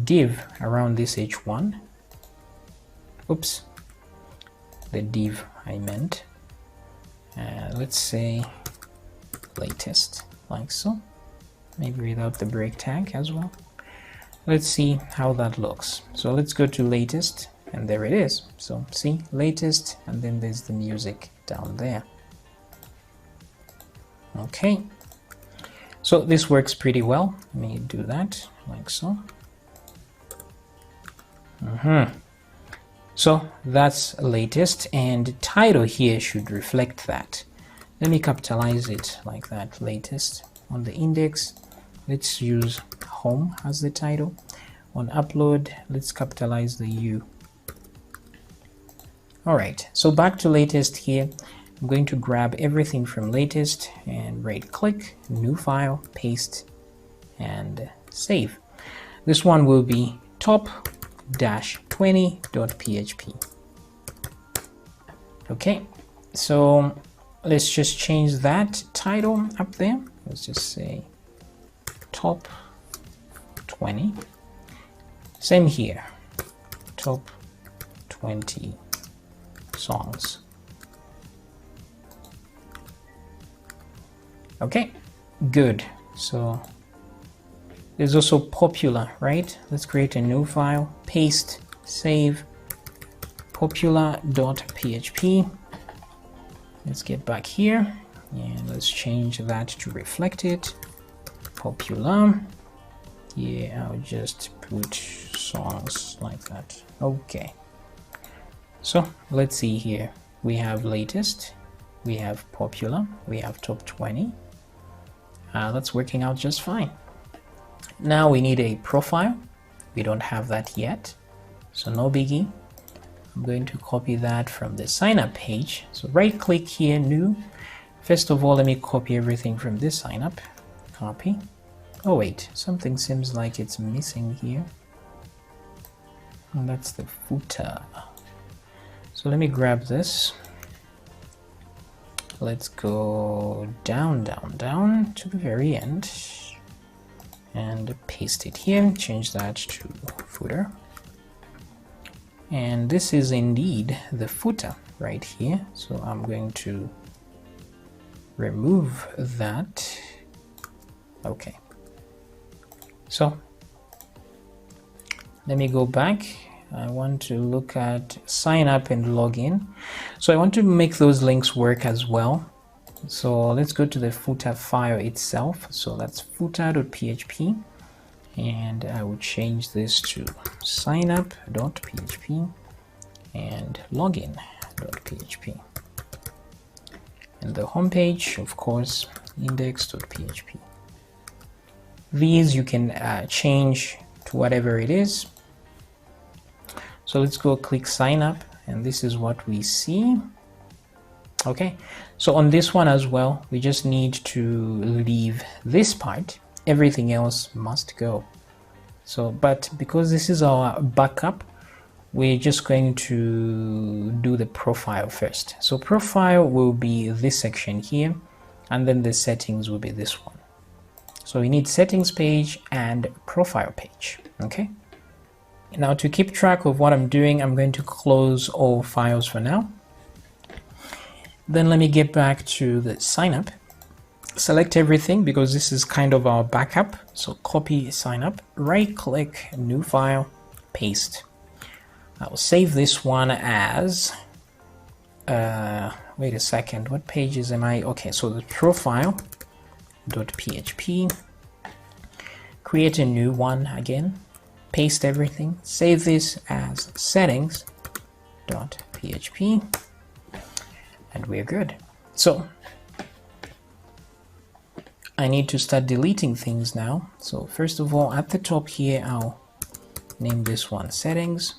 div around this h1. Oops, the div I meant. Let's say latest, like so. Maybe without the break tag as well. Let's see how that looks. So let's go to latest, and there it is. So see, latest, and then there's the music down there. Okay, so this works pretty well. Let me do that like so. So that's latest, and title here should reflect that. Let me capitalize it like that, latest. On the index, let's use home as the title. On upload, let's capitalize the U. All right, so back to latest here. I'm going to grab everything from latest and right click, new file, paste, and save. This one will be top-20.php. Okay, so let's just change that title up there. Let's just say top 20. Same here, top 20 songs. Okay, good. So there's also popular, right? Let's create a new file, paste, save, popular.php. Let's get back here and let's change that to reflect it. Popular. Yeah, I'll just put songs like that. Okay. So let's see here. We have latest, we have popular, we have top 20. That's working out just fine. Now we need a profile. We don't have that yet, so no biggie. I'm going to copy that from the sign up page. So right click here, new. First of all, let me copy everything from this sign up. Copy. Oh wait, something seems like it's missing here. And that's the footer. So let me grab this. Let's go down, down, down to the very end and paste it here. Change that to footer. And this is indeed the footer right here. So I'm going to remove that. Okay. So let me go back. I want to look at sign up and login. So I want to make those links work as well. So let's go to the footer file itself. So that's footer.php, and I will change this to signup.php and login.php. And the home page, of course, index.php. These you can change to whatever it is. So let's go click sign up, and this is what we see. Okay, so on this one as well, we just need to leave this part. Everything else must go. So, but because this is our backup, we're just going to do the profile first. So profile will be this section here, and then the settings will be this one. So we need settings page and profile page. Okay. Now to keep track of what I'm doing, I'm going to close all files for now. Then let me get back to the sign up. Select everything because this is kind of our backup. So copy sign up, right click, new file, paste. I will save this one as, wait a second, what pages am I? Okay, so the profile.php, create a new one again, paste everything, save this as settings.php, and we're good. So I need to start deleting things now. So first of all, at the top here, I'll name this one settings.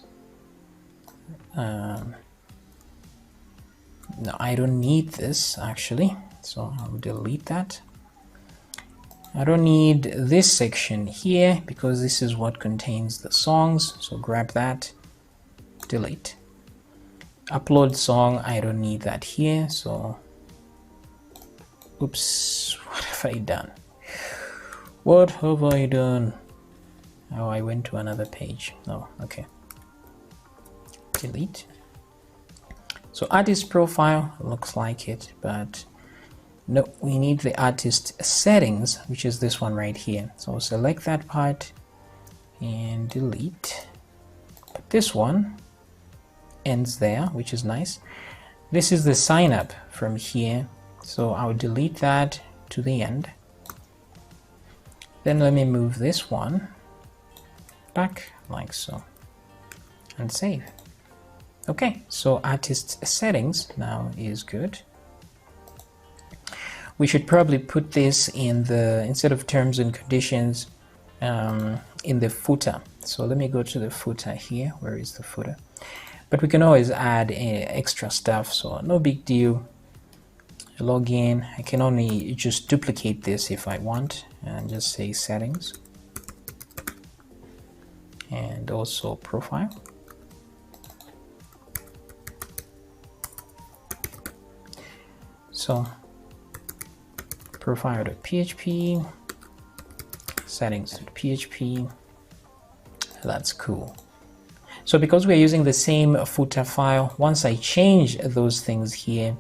No, I don't need this actually, so I'll delete that. I don't need this section here because this is what contains the songs, so grab that, delete. Upload song, I don't need that here, so oops, what have I done? What have I done? Oh, I went to another page. Oh, okay. Delete. So artist profile looks like it, but no, we need the artist settings, which is this one right here. So select that part and delete. But this one ends there, which is nice. This is the sign up from here, so I'll delete that to the end. Then let me move this one back like so and save. Okay, so artist settings now is good. We should probably put this in the, instead of terms and conditions, in the footer. So let me go to the footer here. Where is the footer? But we can always add extra stuff, so no big deal. Log in. I can only just duplicate this if I want and just say settings and also profile. So profile.php, settings.php, that's cool. So because we're using the same footer file, once I change those things here,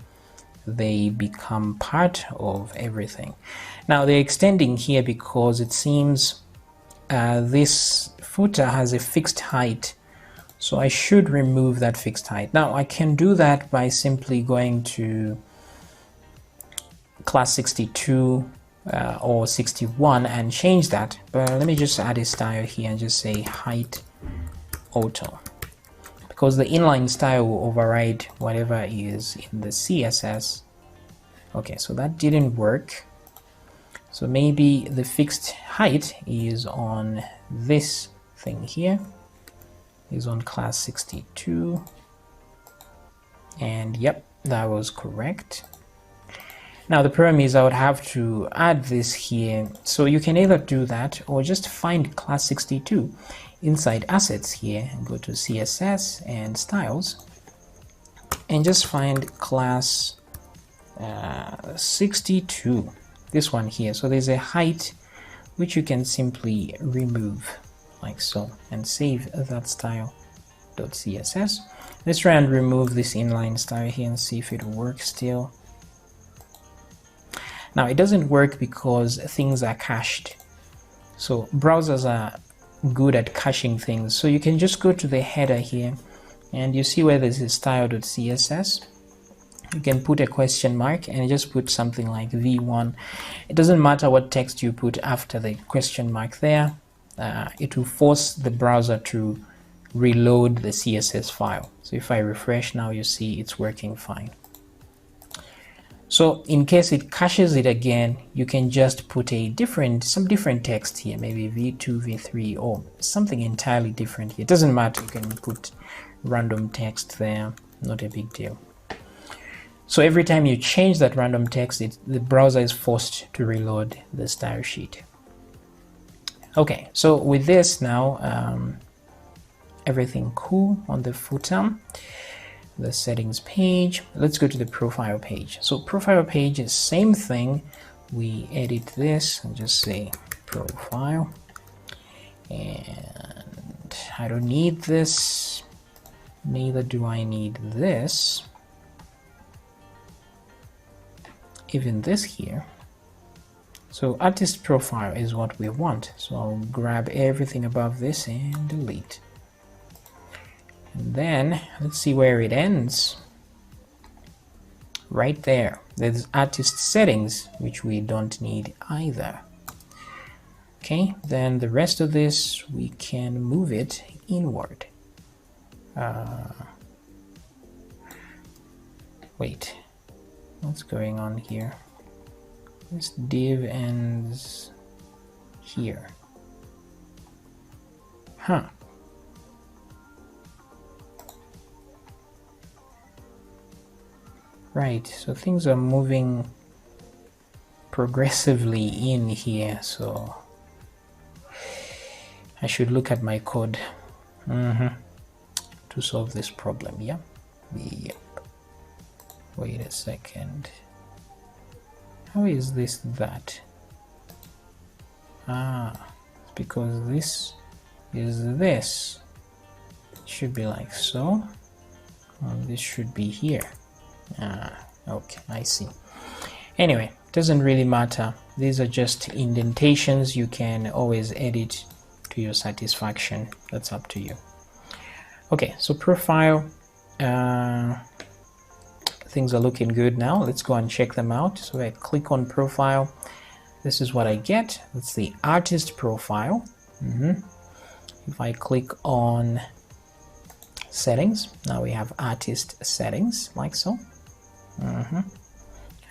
they become part of everything. Now they're extending here because it seems this footer has a fixed height, so I should remove that fixed height. Now I can do that by simply going to class 62 or 61 and change that, but let me just add a style here and just say height auto, because the inline style will override whatever is in the CSS. Okay, so that didn't work, so maybe the fixed height is on this thing here, is on class 62, and yep, that was correct. Now the problem is I would have to add this here, so you can either do that or just find class 62 inside assets here and go to CSS and styles and just find class 62, this one here. So there's a height which you can simply remove like so and save that style.css. Let's try and remove this inline style here and see if it works still. Now it doesn't work because things are cached. So browsers are good at caching things. So you can just go to the header here and you see where there's a style.css. You can put a question mark and just put something like v1. It doesn't matter what text you put after the question mark there. It will force the browser to reload the CSS file. So if I refresh now, you see it's working fine. So in case it caches it again, you can just put a some different text here, maybe v2, v3, or something entirely different here. It doesn't matter, you can put random text there, not a big deal. So every time you change that random text, the browser is forced to reload the style sheet. Okay, so with this now, everything cool on the footer, the settings page. Let's go to the profile page. So profile page is same thing. We edit this and just say profile, and I don't need this, neither do I need this, even this here. So artist profile is what we want, so I'll grab everything above this and delete. And then let's see where it ends. Right there, there's artist settings, which we don't need either. Okay, then the rest of this, we can move it inward. Wait, what's going on here? This div ends here. Huh. Right, so things are moving progressively in here, so I should look at my code to solve this problem. Yep. Wait a second. How is this that? It's because this is this. It should be like so. And this should be here. Okay, I see. Anyway, doesn't really matter. These are just indentations. You can always edit to your satisfaction. That's up to you. Okay, so profile, things are looking good now. Let's go and check them out. So I click on profile. This is what I get. That's the artist profile. If I click on settings, now we have artist settings, like so. I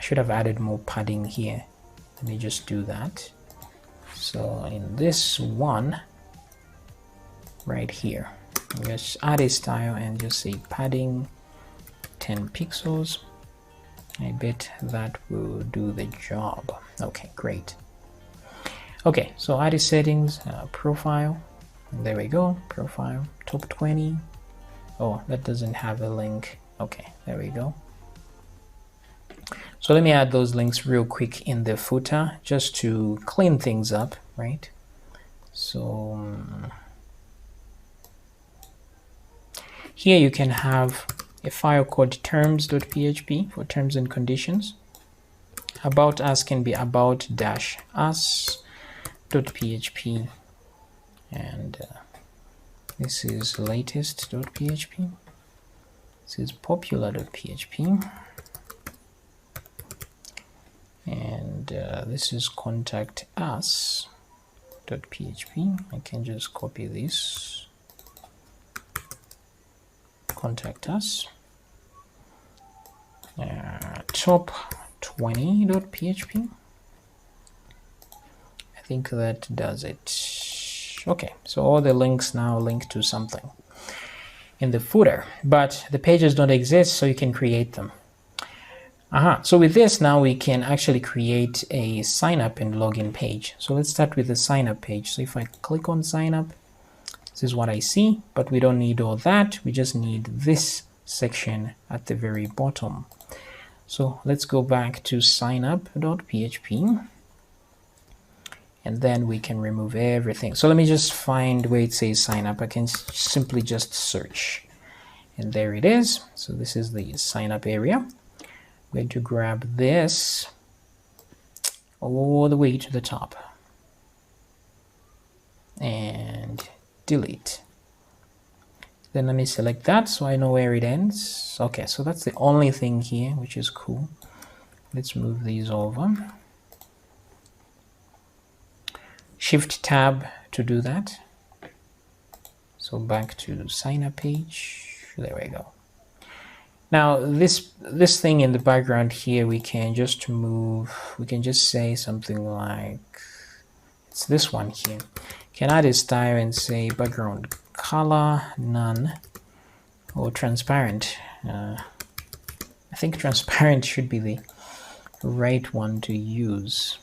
should have added more padding here. Let me just do that. So in this one right here, just add a style and just say padding 10 pixels. I bet that will do the job. Okay, great. Okay, so artist settings, profile, and there we go. Profile top 20. Oh, that doesn't have a link. Okay, there we go. So let me add those links real quick in the footer just to clean things up, right? So here you can have a file called terms.php for terms and conditions. About us can be about-us.php, and this is latest.php. This is popular.php. And this is contact us.php. I can just copy this. Contact us. Top 20.php. I think that does it. Okay, so all the links now link to something in the footer, but the pages don't exist, so you can create them. So with this now we can actually create a sign up and login page. So let's start with the sign up page. So if I click on sign up, this is what I see, but we don't need all that. We just need this section at the very bottom. So let's go back to signup.php, and then we can remove everything. So let me just find where it says sign up. I can simply just search, and there it is. So this is the sign up area. I'm going to grab this all the way to the top and delete. Then let me select that so I know where it ends. Okay, so that's the only thing here, which is cool. Let's move these over. Shift tab to do that. So back to sign up page. There we go. Now this thing in the background here, we can just move. We can just say something like, it's this one here. Can add a style and say background color none, or transparent. I think transparent should be the right one to use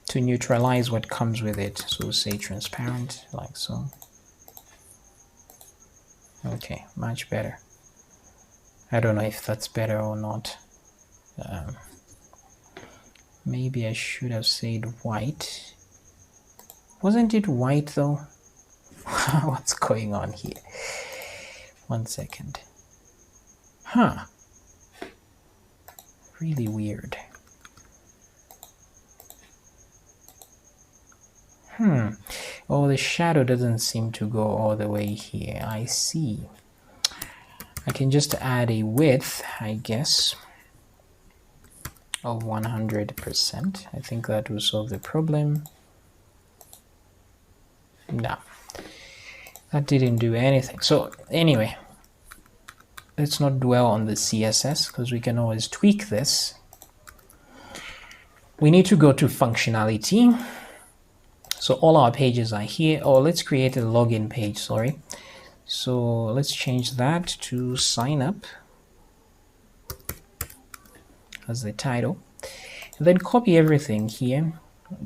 to neutralize what comes with it. So say transparent, like so. Okay, much better. I don't know if that's better or not. Maybe I should have said white. Wasn't it white though? What's going on here? 1 second. Huh. Really weird. Oh, the shadow doesn't seem to go all the way here. I see. I can just add a width, I guess, of 100%. I think that will solve the problem. No, that didn't do anything. So anyway, let's not dwell on the CSS because we can always tweak this. We need to go to functionality. So all our pages are here. Oh, let's create a login page, sorry. So let's change that to sign up as the title. And then copy everything here.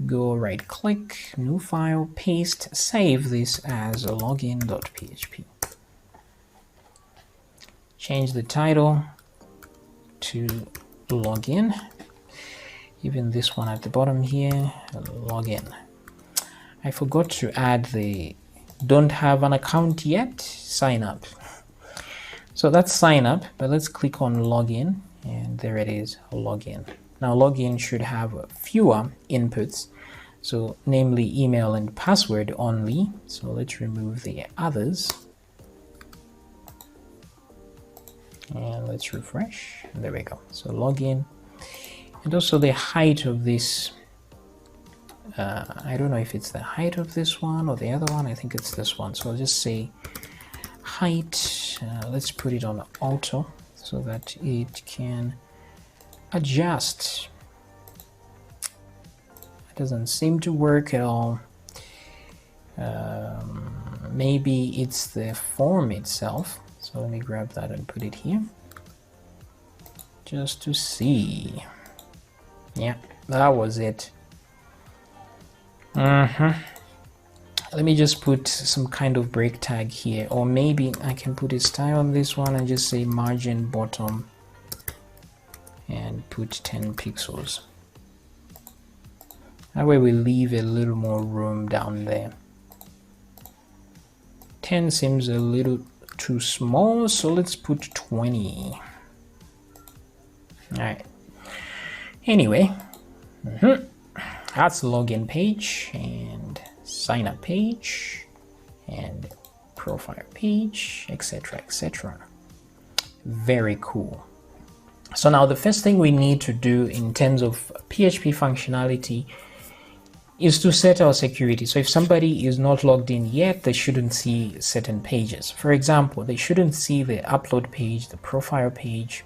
Go right click, new file, paste, save this as login.php. Change the title to login. Even this one at the bottom here, login. I forgot to add the don't have an account yet, sign up. So that's sign up, but let's click on login, and there it is, login. Now login should have fewer inputs, so namely email and password only. So let's remove the others. And let's refresh. There we go. So login. And also the height of this, I don't know if it's the height of this one or the other one. I think it's this one. So I'll just say height. Let's put it on auto so that it can adjust. It doesn't seem to work at all. Maybe it's the form itself. So let me grab that and put it here just to see. Yeah, that was it. Let me just put some kind of break tag here, or maybe I can put a style on this one and just say margin bottom and put 10 pixels. That way we leave a little more room down there. 10 seems a little too small, so let's put 20. All right. Anyway, that's the login page and sign up page and profile page, etc., etc. Very cool. So now the first thing we need to do in terms of PHP functionality is to set our security. So if somebody is not logged in yet, they shouldn't see certain pages. For example, they shouldn't see the upload page, the profile page,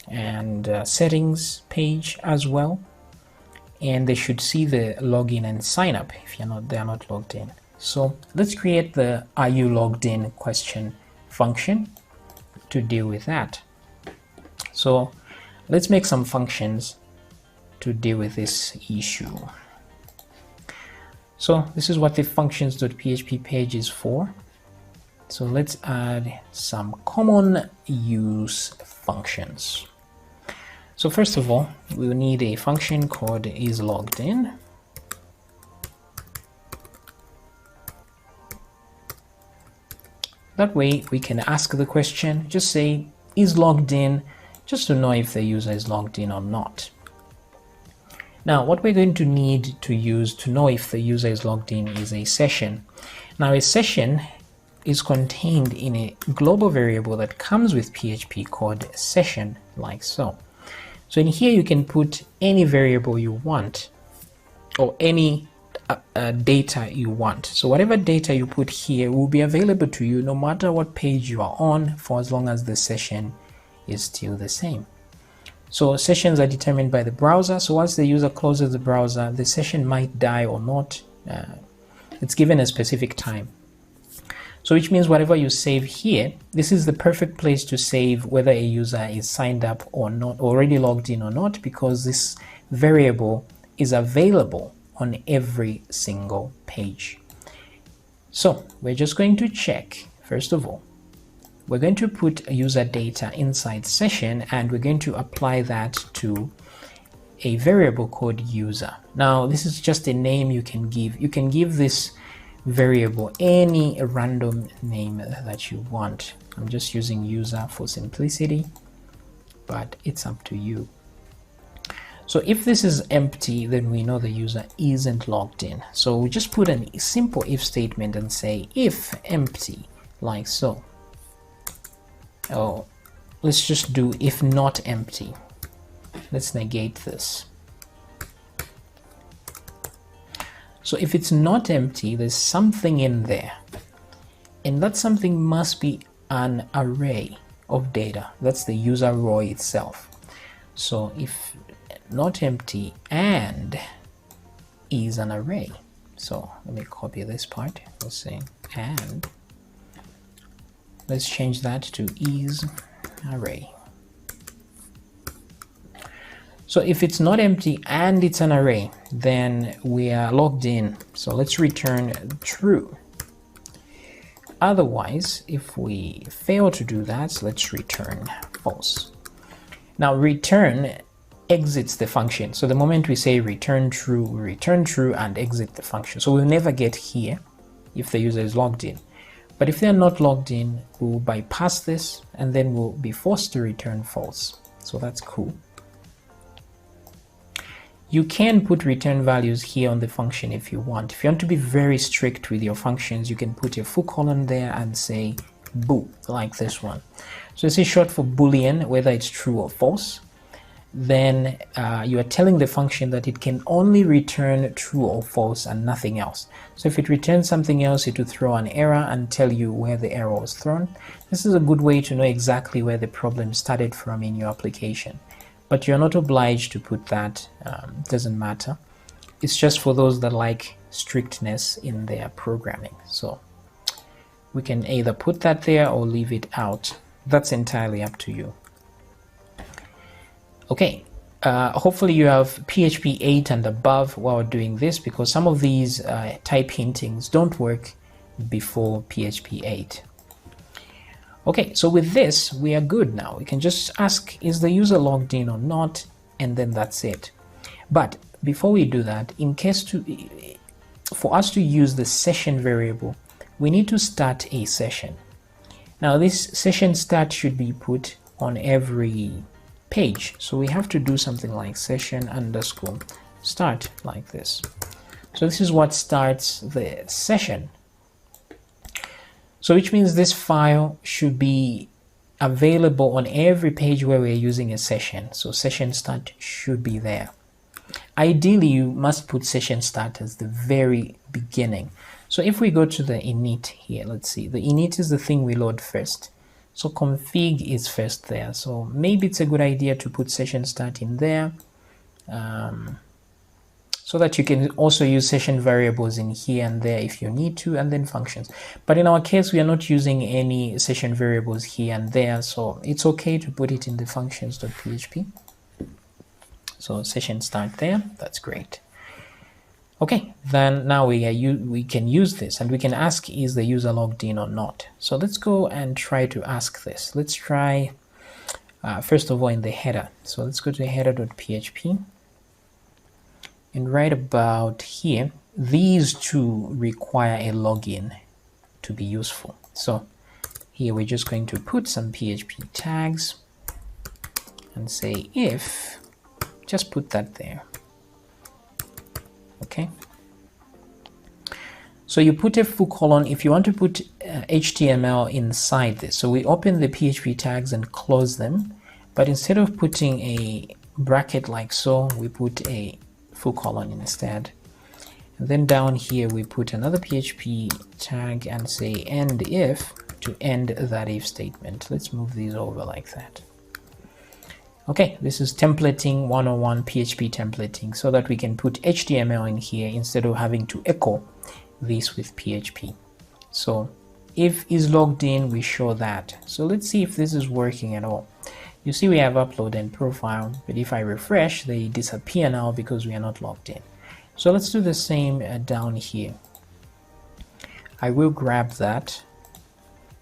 and settings page as well. And they should see the login and sign up if they are not logged in. So let's create the "Are you logged in?" question function to deal with that. So let's make some functions to deal with this issue. So this is what the functions.php page is for. So let's add some common use functions. So first of all, we will need a function called isLoggedIn. That way we can ask the question, just say is logged in, just to know if the user is logged in or not. Now what we're going to need to use to know if the user is logged in is a session. Now a session is contained in a global variable that comes with PHP called session, like so. So in here you can put any variable you want or any data you want. So whatever data you put here will be available to you no matter what page you are on, for as long as the session is still the same. So sessions are determined by the browser. So once the user closes the browser, the session might die or not. It's given a specific time. So which means whatever you save here, this is the perfect place to save whether a user is signed up or not, already logged in or not, because this variable is available on every single page. So we're just going to check, first of all, we're going to put user data inside session, and we're going to apply that to a variable called user. Now this is just a name you can give. You can give this variable any random name that you want. I'm just using user for simplicity, but it's up to you. So if this is empty, then we know the user isn't logged in. So we just put a simple if statement and say if empty, like so. Oh, let's just do if not empty. Let's negate this. So if it's not empty, there's something in there, and that something must be an array of data. That's the user row itself. So if not empty and is an array, so let me copy this part. Let's say and let's change that to is array. So if it's not empty and it's an array, then we are logged in. So let's return true. Otherwise, if we fail to do that, let's return false. Now return exits the function. So the moment we say return true, we return true and exit the function. So we'll never get here if the user is logged in. But if they're not logged in, we'll bypass this and then we'll be forced to return false. So that's cool. You can put return values here on the function if you want. If you want to be very strict with your functions, you can put a full colon there and say boo, like this one. So this is short for Boolean, whether it's true or false. Then you are telling the function that it can only return true or false and nothing else. So if it returns something else, it will throw an error and tell you where the error was thrown. This is a good way to know exactly where the problem started from in your application. But you're not obliged to put that, it doesn't matter. It's just for those that like strictness in their programming. So we can either put that there or leave it out. That's entirely up to you. Okay, hopefully you have PHP 8 and above while doing this, because some of these type hintings don't work before PHP 8. Okay, so with this, we are good now. We can just ask, is the user logged in or not? And then that's it. But before we do that, for us to use the session variable, we need to start a session. Now this session start should be put on every page. So we have to do something like session underscore start like this. So this is what starts the session. So which means this file should be available on every page where we're using a session. So session start should be there. Ideally, you must put session start as the very beginning. So if we go to the init here, let's see, the init is the thing we load first. So config is first there. So maybe it's a good idea to put session start in there. So that you can also use session variables in here and there if you need to, and then functions. But in our case, we are not using any session variables here and there, so it's okay to put it in the functions.php. So session start there, that's great. Okay, then now we can use this and we can ask, is the user logged in or not? So let's go and try to ask this. Let's try, first of all, in the header. So let's go to header.php. And right about here, these two require a login to be useful. So here we're just going to put some PHP tags and say if, just put that there. Okay. So you put a full colon if you want to put HTML inside this. So we open the PHP tags and close them, but instead of putting a bracket like so, we put a full colon instead. And then down here we put another PHP tag and say end if to end that if statement. Let's move these over like that. Okay, this is templating 101, PHP templating, so that we can put HTML in here instead of having to echo this with PHP. So If is logged in, we show that. So let's see if this is working at all. You see we have upload and profile, but if I refresh, they disappear now because we are not logged in. So let's do the same down here. I will grab that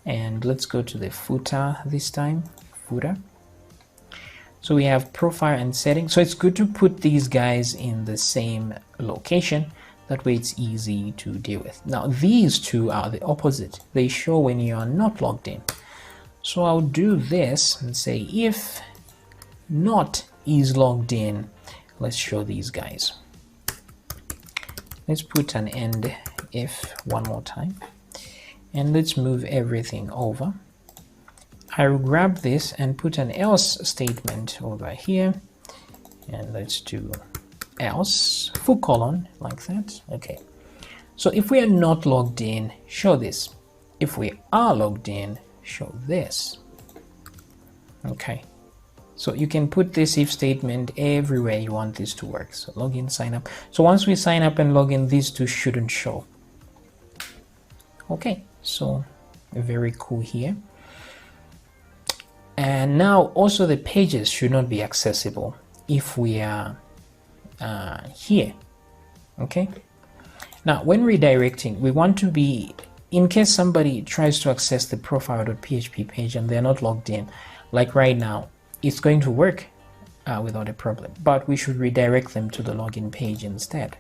and let's go to the footer this time, footer. So we have profile and settings. So it's good to put these guys in the same location. That way it's easy to deal with. Now these two are the opposite. They show when you are not logged in. So I'll do this and say if not is logged in, let's show these guys. Let's put an end if one more time. And let's move everything over. I will grab this and put an else statement over here. And let's do else, full colon, like that. Okay. So if we are not logged in, show this. If we are logged in, show this. Okay. So you can put this if statement everywhere you want this to work. So login, sign up. So once we sign up and log in, these two shouldn't show. Okay. So very cool here. And now also the pages should not be accessible if we are here. Okay. Now when redirecting, we want to be, in case somebody tries to access the profile.php page and they're not logged in, like right now, it's going to work without a problem, but we should redirect them to the login page instead.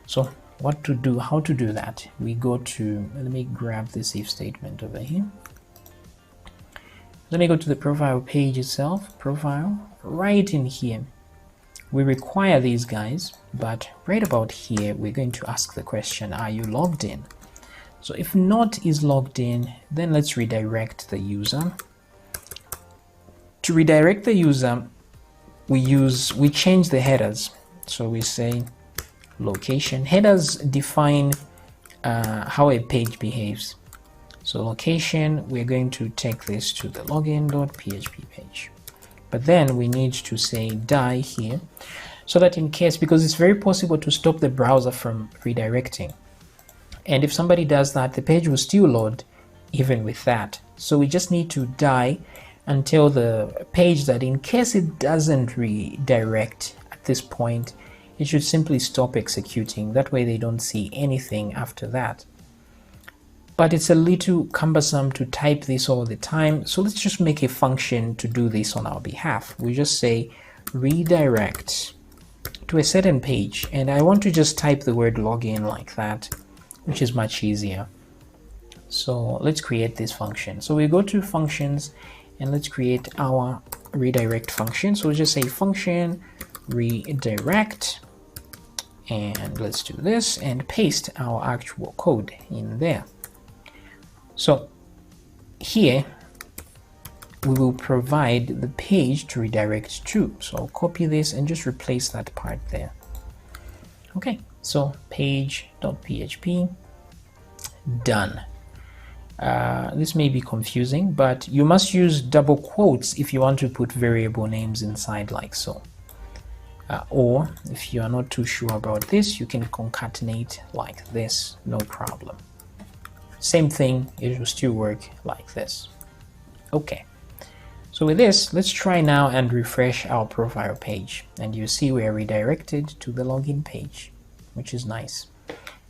So what to do, how to do that? We go to, let me grab this if statement over here. Let me go to the profile page itself, profile, right in here. We require these guys, but right about here, we're going to ask the question, are you logged in? So if not is logged in, then let's redirect the user. To redirect the user, we change the headers. So we say location. Headers define how a page behaves. So location, we're going to take this to the login.php page. But then we need to say die here, so that in case, because it's very possible to stop the browser from redirecting. And if somebody does that, the page will still load even with that. So we just need to die until the page that, in case it doesn't redirect at this point, it should simply stop executing. That way they don't see anything after that. But it's a little cumbersome to type this all the time, so let's just make a function to do this on our behalf. We just say redirect to a certain page, and I want to just type the word login like that, which is much easier. So let's create this function. So we go to functions and let's create our redirect function. So we'll just say function redirect, and let's do this and paste our actual code in there. So here we will provide the page to redirect to. So I'll copy this and just replace that part there. Okay, so page.php, done. This may be confusing, but you must use double quotes if you want to put variable names inside like so. Or if you are not too sure about this, you can concatenate like this, no problem. Same thing, it will still work like this. Okay, so with this, let's try now and refresh our profile page, and you see we are redirected to the login page, which is nice.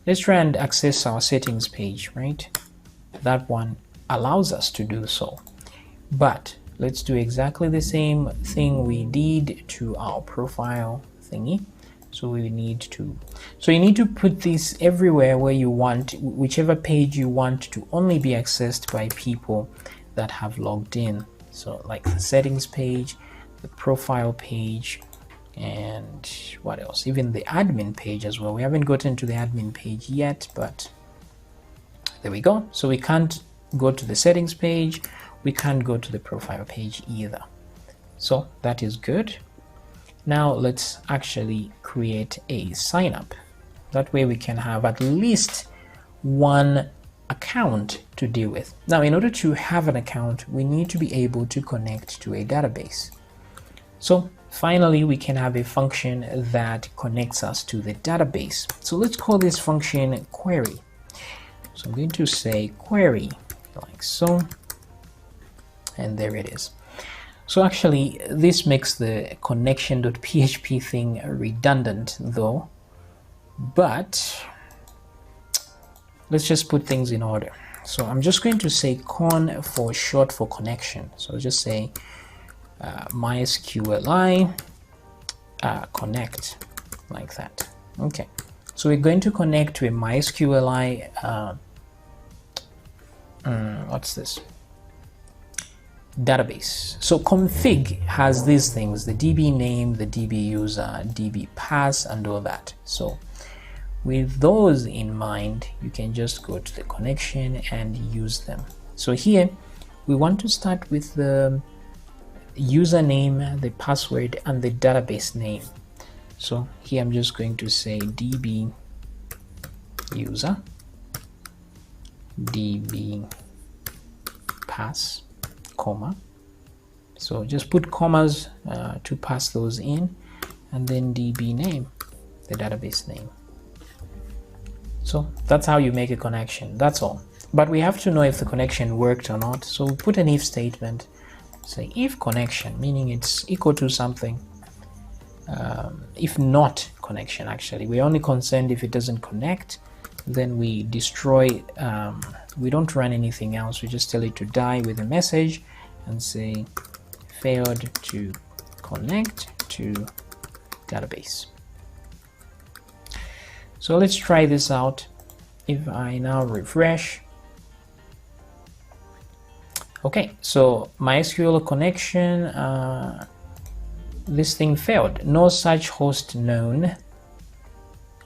Let's try and access our settings page, right? That one allows us to do so, but let's do exactly the same thing we did to our profile thingy. So we need to, so you need to put this everywhere where you want, whichever page you want to only be accessed by people that have logged in. So like the settings page, the profile page, and what else? Even the admin page as well. We haven't gotten to the admin page yet, but there we go. So we can't go to the settings page. We can't go to the profile page either. So that is good. Now let's actually create a sign up. That way we can have at least one account to deal with. Now, in order to have an account, we need to be able to connect to a database. So finally, we can have a function that connects us to the database. So let's call this function query. So I'm going to say query like so, and there it is. So actually this makes the connection.php thing redundant though, but let's just put things in order. So I'm just going to say con for short for connection. So I'll just say MySQLi connect like that. Okay, so we're going to connect to a MySQLi what's this, database. So config has these things, the DB name, the DB user, DB pass, and all that. So with those in mind, you can just go to the connection and use them. So here we want to start with the username, the password, and the database name. So here I'm just going to say DB user, DB pass, comma. So just put commas to pass those in, and then DB name, the database name. So that's how you make a connection. That's all. But we have to know if the connection worked or not. So we put an if statement, say if connection, meaning it's equal to something. If not connection, actually, we're only concerned if it doesn't connect, then we destroy, we don't run anything else. We just tell it to die with a message and say failed to connect to database. So let's try this out. If I now refresh, okay, so MySQL connection, this thing failed, no such host known.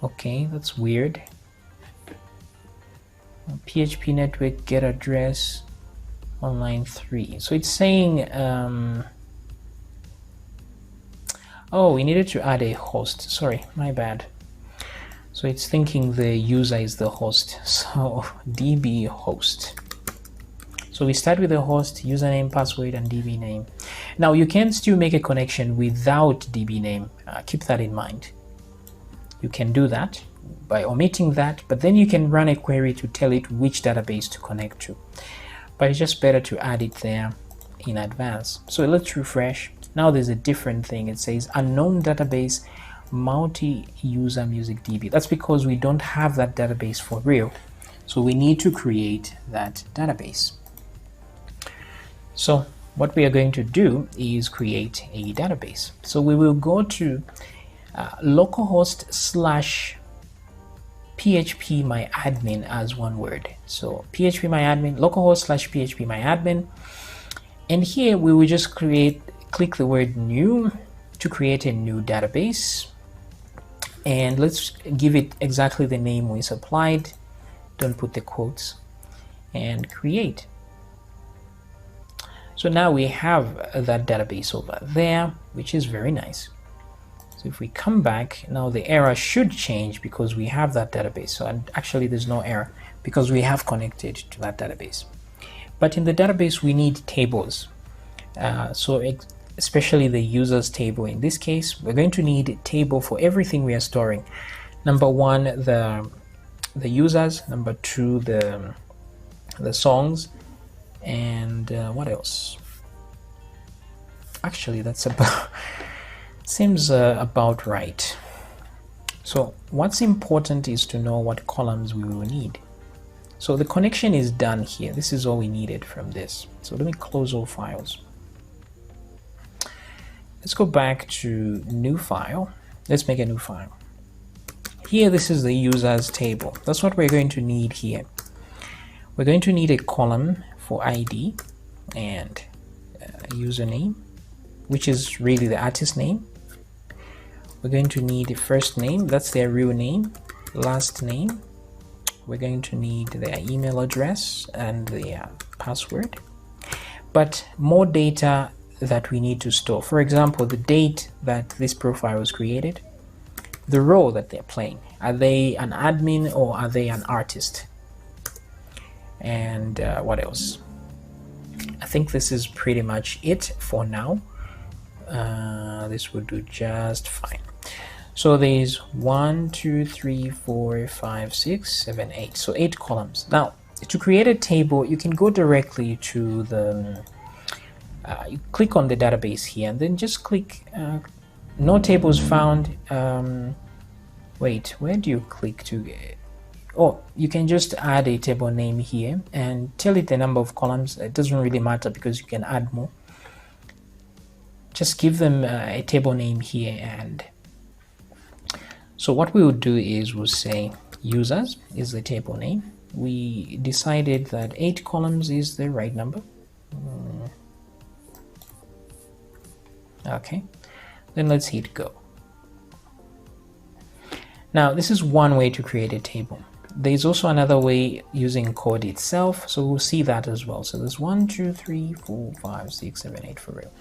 Okay, that's weird. PHP network get address on line 3. So it's saying oh, we needed to add a host. Sorry, my bad. So it's thinking the user is the host. So DB host. So we start with the host, username, password, and DB name. Now you can still make a connection without DB name. Keep that in mind. You can do that by omitting that, but then you can run a query to tell it which database to connect to. But it's just better to add it there in advance. So let's refresh. Now there's a different thing. It says unknown database multi-user music DB. That's because we don't have that database for real. So we need to create that database. So what we are going to do is create a database. So we will go to localhost / PHP my admin as one word. So PHP my admin, localhost / PHP my admin. And here we will just click the word new to create a new database. And let's give it exactly the name we supplied. Don't put the quotes, and create. So now we have that database over there, which is very nice. So if we come back, now the error should change because we have that database. So actually there's no error because we have connected to that database. But in the database we need tables. Especially the users table. In this case, we're going to need a table for everything we are storing. Number one, the users. Number two, the songs. And what else? Actually, that's about seems about right. So what's important is to know what columns we will need. So the connection is done here. This is all we needed from this. So let me close all files. Let's go back to new file. Let's make a new file. Here, this is the users table. That's what we're going to need here. We're going to need a column for ID and username, which is really the artist name. We're going to need a first name, that's their real name, last name. We're going to need their email address and their password. But more data that we need to store. For example, the date that this profile was created, the role that they're playing. Are they an admin or are they an artist? And what else? I think this is pretty much it for now. This will do just fine. So there's 1, 2, 3, 4, 5, 6, 7, 8. So 8 columns. Now, to create a table, you can go directly to the you click on the database here, and then just click no tables found. Wait, where do you click to? Oh, you can just add a table name here and tell it the number of columns. It doesn't really matter because you can add more. Just give them a table name here, and so what we would do is we'll say users is the table name. We decided that 8 columns is the right number. Okay, then let's hit go. Now this is one way to create a table. There's also another way using code itself, so we'll see that as well. So there's 1, 2, 3, 4, 5, 6, 7, 8 for real.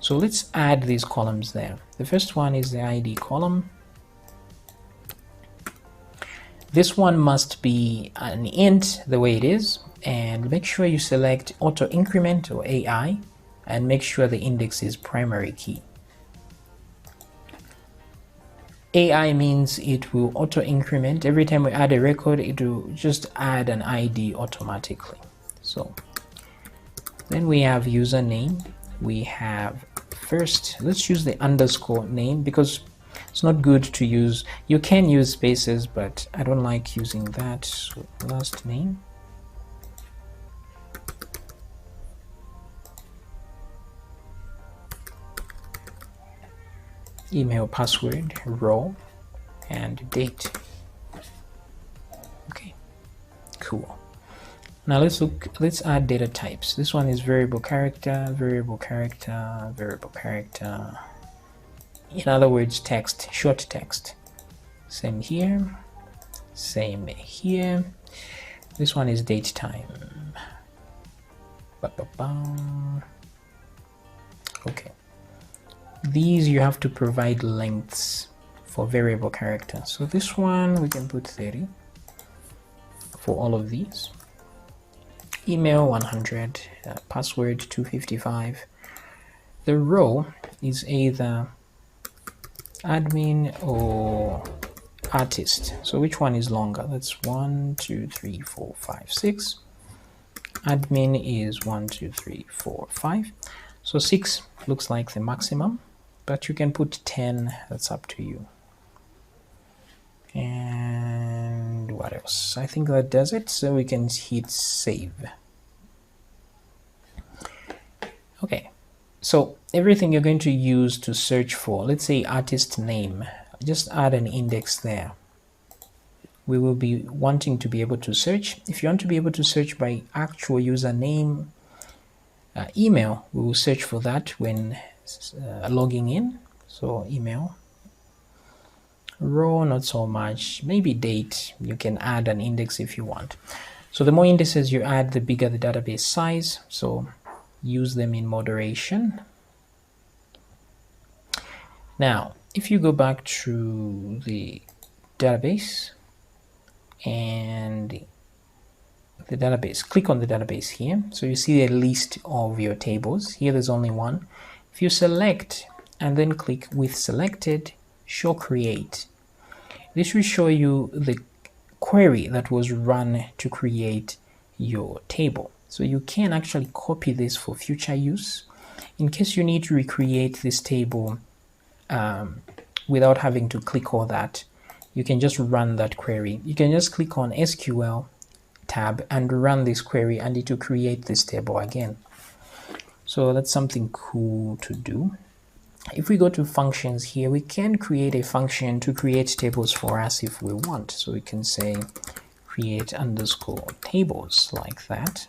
So let's add these columns there. The first one is the ID column. This one must be an int the way it is, and make sure you select auto increment or AI, and make sure the index is primary key. AI means it will auto increment. Every time we add a record, it will just add an ID automatically. So then we have username. We have first, let's use the underscore name because it's not good to use. You can use spaces, but I don't like using that. So last name. Email, password, role, and date. Okay, cool. Now let's add data types. This one is variable character, variable character, variable character. In other words, text, short text. Same here, same here. This one is date time. Okay. These you have to provide lengths for variable character. So this one we can put 30 for all of these. Email 100, password 255. The row is either admin or artist. So which one is longer? That's 1, 2, 3, 4, 5, 6. Admin is 1, 2, 3, 4, 5. So 6 looks like the maximum, but you can put 10, that's up to you. And what else? I think that does it, so we can hit save. Okay, so everything you're going to use to search for, let's say artist name, just add an index there. We will be wanting to be able to search. If you want to be able to search by actual username, email, we will search for that when logging in. So email. Row, not so much. Maybe date, you can add an index if you want. So the more indices you add, the bigger the database size. So use them in moderation. Now, if you go back to the database and the database, click on the database here. So you see a list of your tables. Here there's only one. If you select and then click with selected, show create, this will show you the query that was run to create your table. So you can actually copy this for future use. In case you need to recreate this table without having to click all that, you can just run that query. You can just click on SQL tab and run this query and it will create this table again. So that's something cool to do. If we go to functions here, we can create a function to create tables for us if we want. So we can say create underscore tables like that.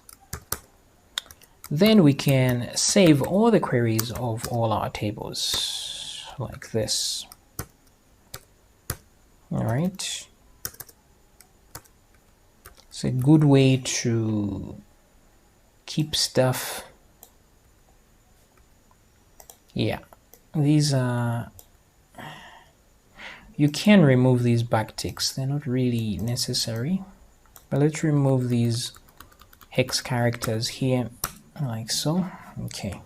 Then we can save all the queries of all our tables like this. All right. It's a good way to keep stuff. Yeah. These are, you can remove these backticks, they're not really necessary, but let's remove these hex characters here like so. Okay,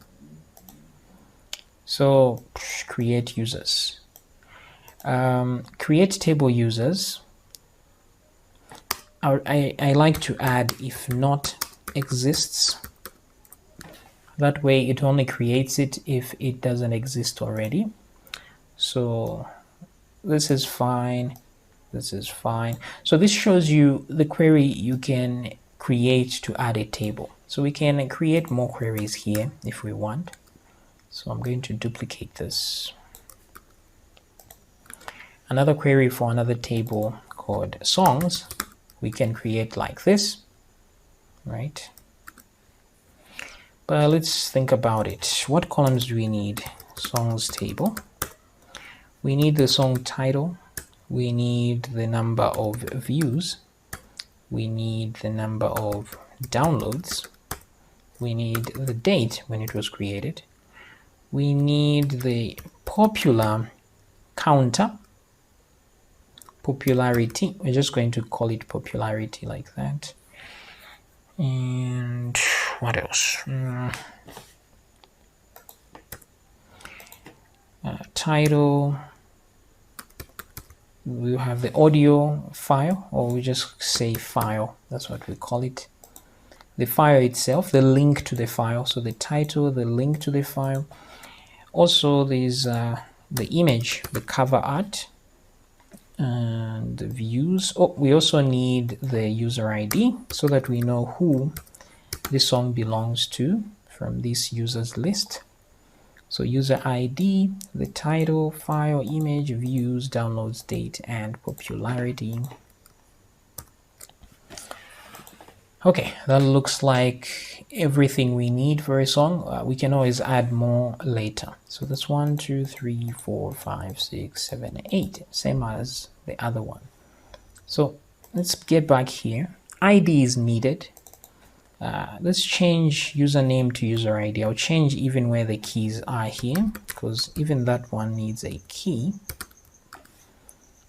so create users. create table users. I like to add if not exists. That way it only creates it if it doesn't exist already. So this is fine. This is fine. So this shows you the query you can create to add a table. So we can create more queries here if we want. So I'm going to duplicate this. Another query for another table called songs, we can create like this, right? But let's think about it. What columns do we need? Songs table. We need the song title. We need the number of views. We need the number of downloads. We need the date when it was created. We need the popular counter. Popularity. We're just going to call it popularity like that. And what else? Title. We'll have the audio file, or we just say file. That's what we call it. The file itself, the link to the file. So the title, the link to the file. Also, there's the image, the cover art, and the views. Oh, we also need the user ID so that we know who the song belongs to from this users list. So user ID, the title, file, image, views, downloads, date, and popularity. Okay, that looks like everything we need for a song. We can always add more later. So that's 1, 2, 3, 4, 5, 6, 7, 8, same as the other one. So let's get back here. ID is needed. Let's change username to user ID. I'll change even where the keys are here, because even that one needs a key.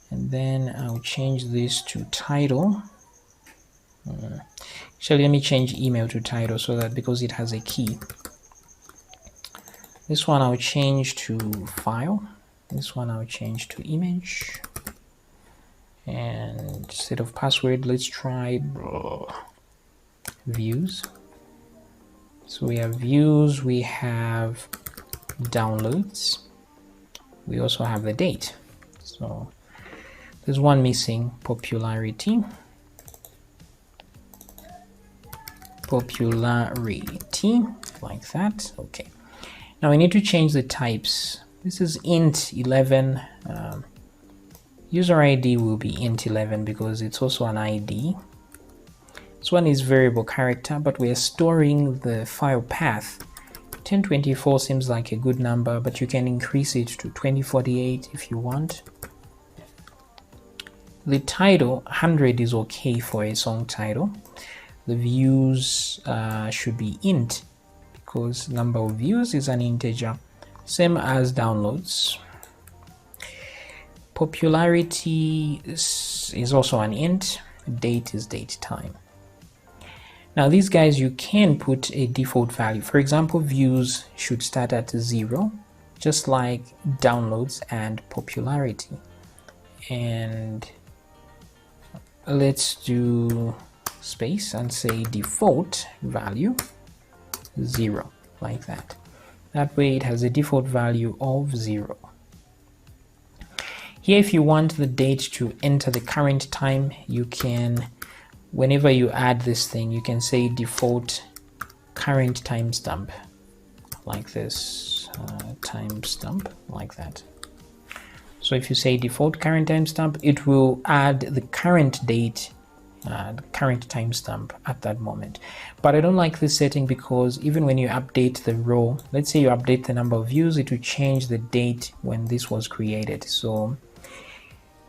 And then I'll change this to title. Actually, let me change email to title so that because it has a key. This one I'll change to file. This one I'll change to image. And instead of password, let's try views. So we have views, we have downloads, we also have the date. So there's one missing, popularity. Popularity, like that. Okay, now we need to change the types. This is int 11. User ID will be int 11 because it's also an ID. This one is variable character, but we are storing the file path. 1024 seems like a good number, but you can increase it to 2048 if you want. The title, 100 is okay for a song title. The views should be int because number of views is an integer, same as downloads. Popularity is also an int. Date is date time. Now these guys, you can put a default value. For example, views should start at 0, just like downloads and popularity. And let's do space and say default value 0, like that. That way it has a default value of 0. Here, if you want the date to enter the current time, you can, whenever you add this thing, you can say default current timestamp, like this, timestamp, like that. So if you say default current timestamp, it will add the current date, the current timestamp at that moment. But I don't like this setting because even when you update the row, let's say you update the number of views, it will change the date when this was created. So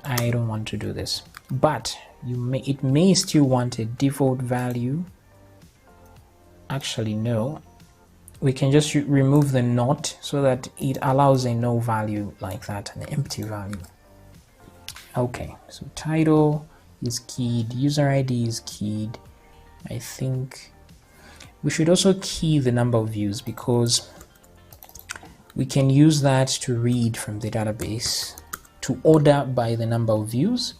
I don't want to do this. But it may still want a default value. Actually, no. We can just remove the not so that it allows a no value like that, an empty value. Okay, so title is keyed, user ID is keyed. I think we should also key the number of views because we can use that to read from the database. to order by the number of views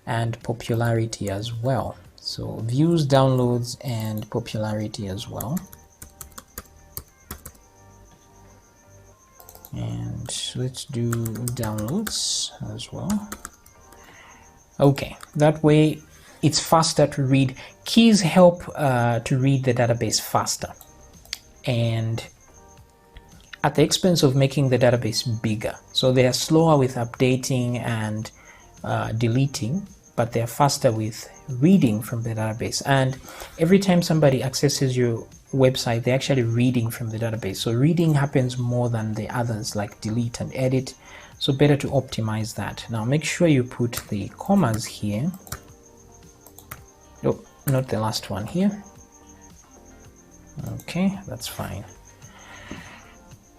and popularity as well. So views, downloads, and popularity as well. And let's do downloads as well. Okay, that way it's faster to read. Keys help to read the database faster, and at the expense of making the database bigger. So they are slower with updating and deleting, but they are faster with reading from the database. And every time somebody accesses your website, they're actually reading from the database. So reading happens more than the others like delete and edit. So better to optimize that. Now make sure you put the commas here. Oh, not the last one here. Okay, that's fine.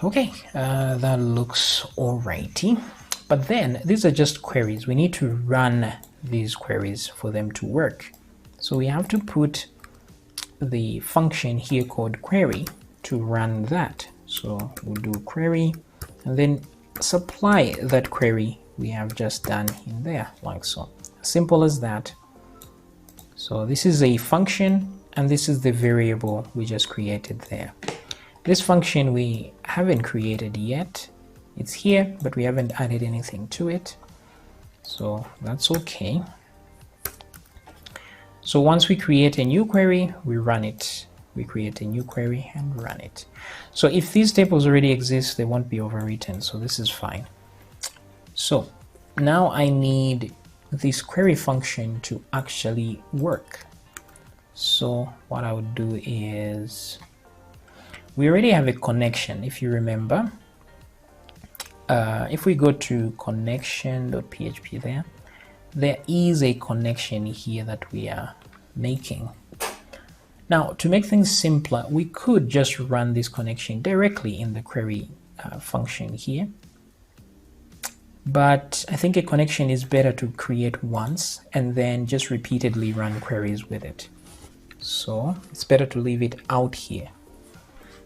Okay, that looks alrighty. But then these are just queries. We need to run these queries for them to work. So we have to put the function here called query to run that. So we'll do query and then supply that query we have just done in there, like so. Simple as that. So this is a function and this is the variable we just created there. This function we haven't created yet. It's here, but we haven't added anything to it. So that's okay. So once we create a new query, we run it. We create a new query and run it. So if these tables already exist, they won't be overwritten. So this is fine. So now I need this query function to actually work. So what I would do is, we already have a connection, if you remember. If we go to connection.php there is a connection here that we are making. Now, to make things simpler, we could just run this connection directly in the query function here. But I think a connection is better to create once and then just repeatedly run queries with it. So it's better to leave it out here.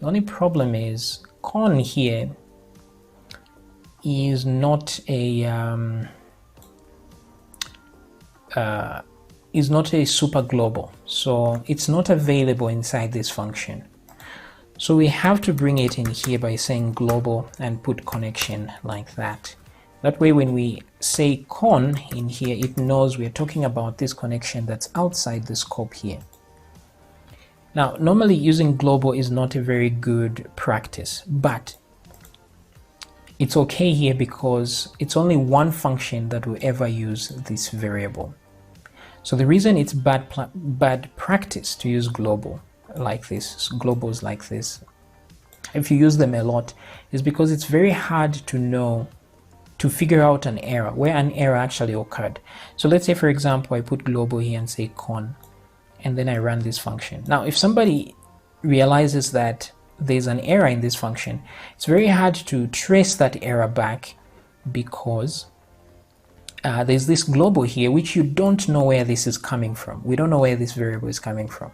The only problem is con here is not a super global, so it's not available inside this function. So we have to bring it in here by saying global and put connection like that. That way when we say con in here, it knows we're talking about this connection that's outside the scope here. Now, normally using global is not a very good practice, but it's okay here because it's only one function that will ever use this variable. So the reason it's bad practice to use global like this, globals like this, if you use them a lot, is because it's very hard to know, to figure out an error, where an error actually occurred. So let's say, for example, I put global here and say con, and then I run this function. Now, if somebody realizes that there's an error in this function, it's very hard to trace that error back because there's this global here which you don't know where this is coming from. We don't know where this variable is coming from.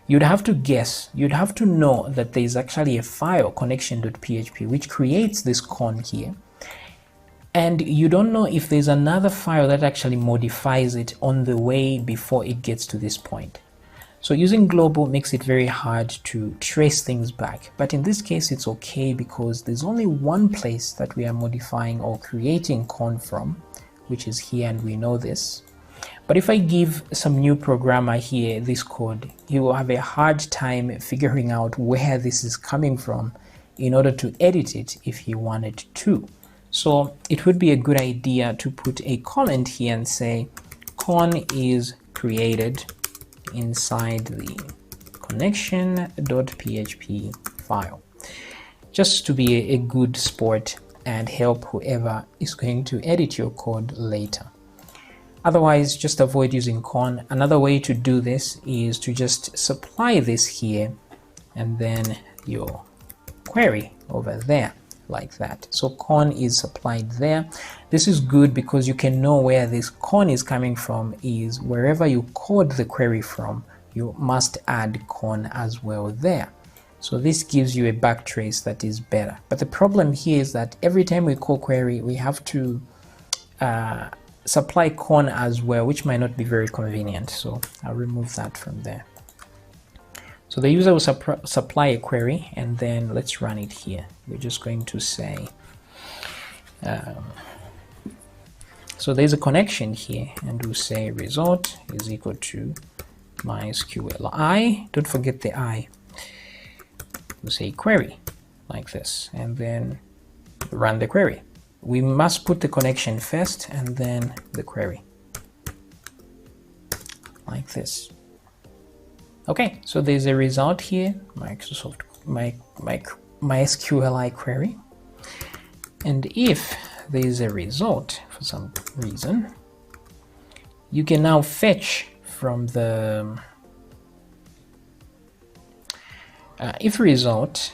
You'd have to guess, you'd have to know that there's actually a file, connection.php, which creates this con here. And you don't know if there's another file that actually modifies it on the way before it gets to this point. So using global makes it very hard to trace things back. But in this case, it's okay because there's only one place that we are modifying or creating con from, which is here, and we know this. But if I give some new programmer here this code, he will have a hard time figuring out where this is coming from in order to edit it if he wanted to. So it would be a good idea to put a comment here and say con is created inside the connection.php file, just to be a good sport and help whoever is going to edit your code later. Otherwise, just avoid using con. Another way to do this is to just supply this here and then your query over there like that. So con is supplied there. This is good because you can know where this con is coming from. Is wherever you code the query from, you must add con as well there. So this gives you a backtrace that is better. But the problem here is that every time we call query, we have to supply con as well, which might not be very convenient, so I'll remove that from there. So the user will supply a query, and then let's run it here. We're just going to say so there's a connection here, and we'll say result is equal to MySQL I, don't forget the I. We'll say query like this, and then run the query. We must put the connection first and then the query like this. Okay, so there's a result here, MySQL query, and if there's a result for some reason, you can now fetch from the if result,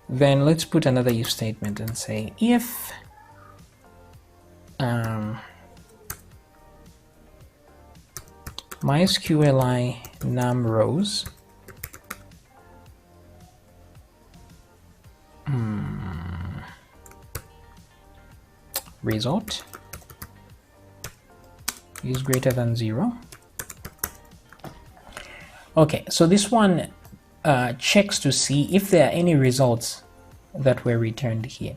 then let's put another if statement and say if MySQL num rows result is greater than 0. Okay, so this one checks to see if there are any results that were returned here.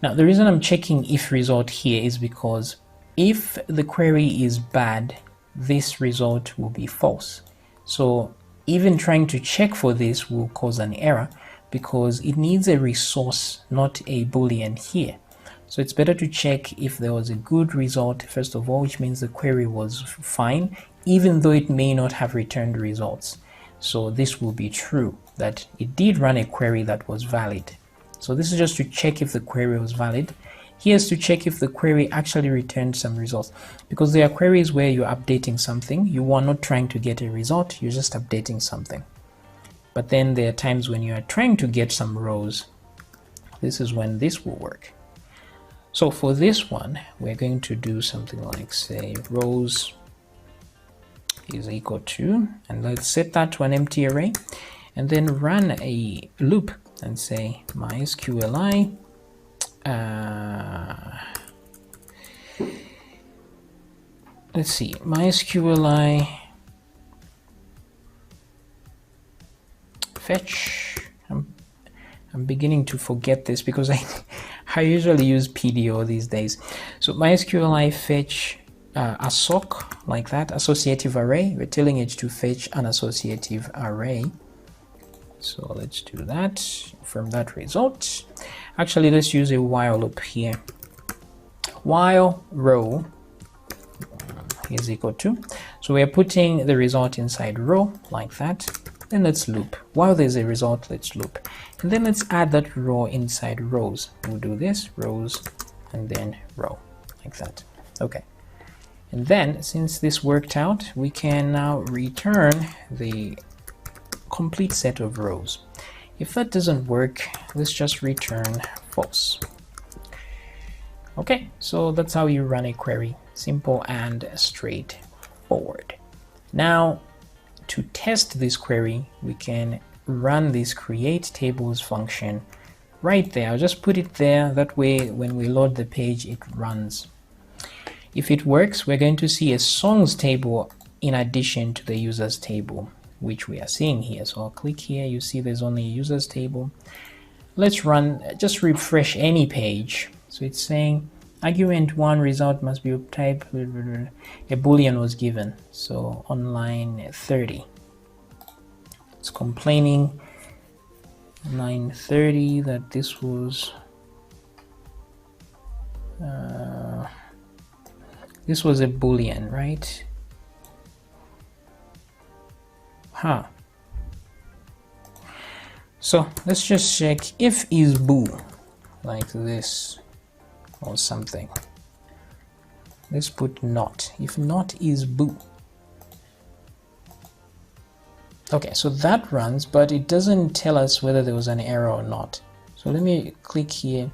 Now the reason I'm checking if result here is because if the query is bad, this result will be false. So even trying to check for this will cause an error because it needs a resource, not a boolean here. So it's better to check if there was a good result first of all, which means the query was fine, even though it may not have returned results. So this will be true, that it did run a query that was valid. So this is just to check if the query was valid. Here's to check if the query actually returned some results, because there are queries where you're updating something. You are not trying to get a result, you're just updating something. But then there are times when you are trying to get some rows. This is when this will work. So for this one, we're going to do something like, say, rows is equal to, and let's set that to an empty array, and then run a loop and say MySQL let's see, MySQL fetch. I'm beginning to forget this because I usually use PDO these days. So MySQL fetch a SOC like that, associative array. We're telling it to fetch an associative array. So let's do that from that result. Actually, let's use a while loop here. While row is equal to, so we are putting the result inside row like that. Then let's loop. While there's a result, let's loop. And then let's add that row inside rows. We'll do this, rows, and then row, like that. Okay. And then, since this worked out, we can now return the complete set of rows. If that doesn't work, let's just return false. Okay, so that's how you run a query. Simple and straightforward. Now, to test this query, we can run this create tables function right there. I'll just put it there. That way, when we load the page, it runs. If it works, we're going to see a songs table in addition to the users table, which we are seeing here. So I'll click here. You see there's only a users table. Let's run, just refresh any page. So it's saying argument 1 result must be of type, a boolean was given. So on line 30, it's complaining line 30 that this was a boolean, right? Huh. So let's just check if is boo like this or something. Let's put not. If not is boo. Okay, so that runs, but it doesn't tell us whether there was an error or not. So let me click here.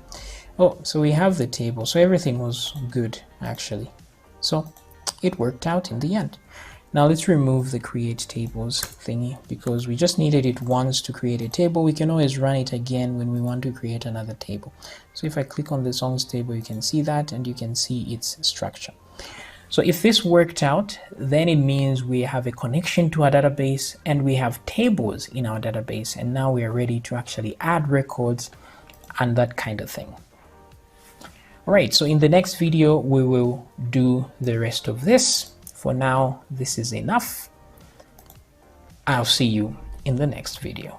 Oh, so we have the table. So everything was good actually. So it worked out in the end. Now let's remove the create tables thingy because we just needed it once to create a table. We can always run it again when we want to create another table. So if I click on the songs table, you can see that, and you can see its structure. So if this worked out, then it means we have a connection to our database and we have tables in our database, and now we are ready to actually add records and that kind of thing. All right, so in the next video, we will do the rest of this. For now, this is enough. I'll see you in the next video.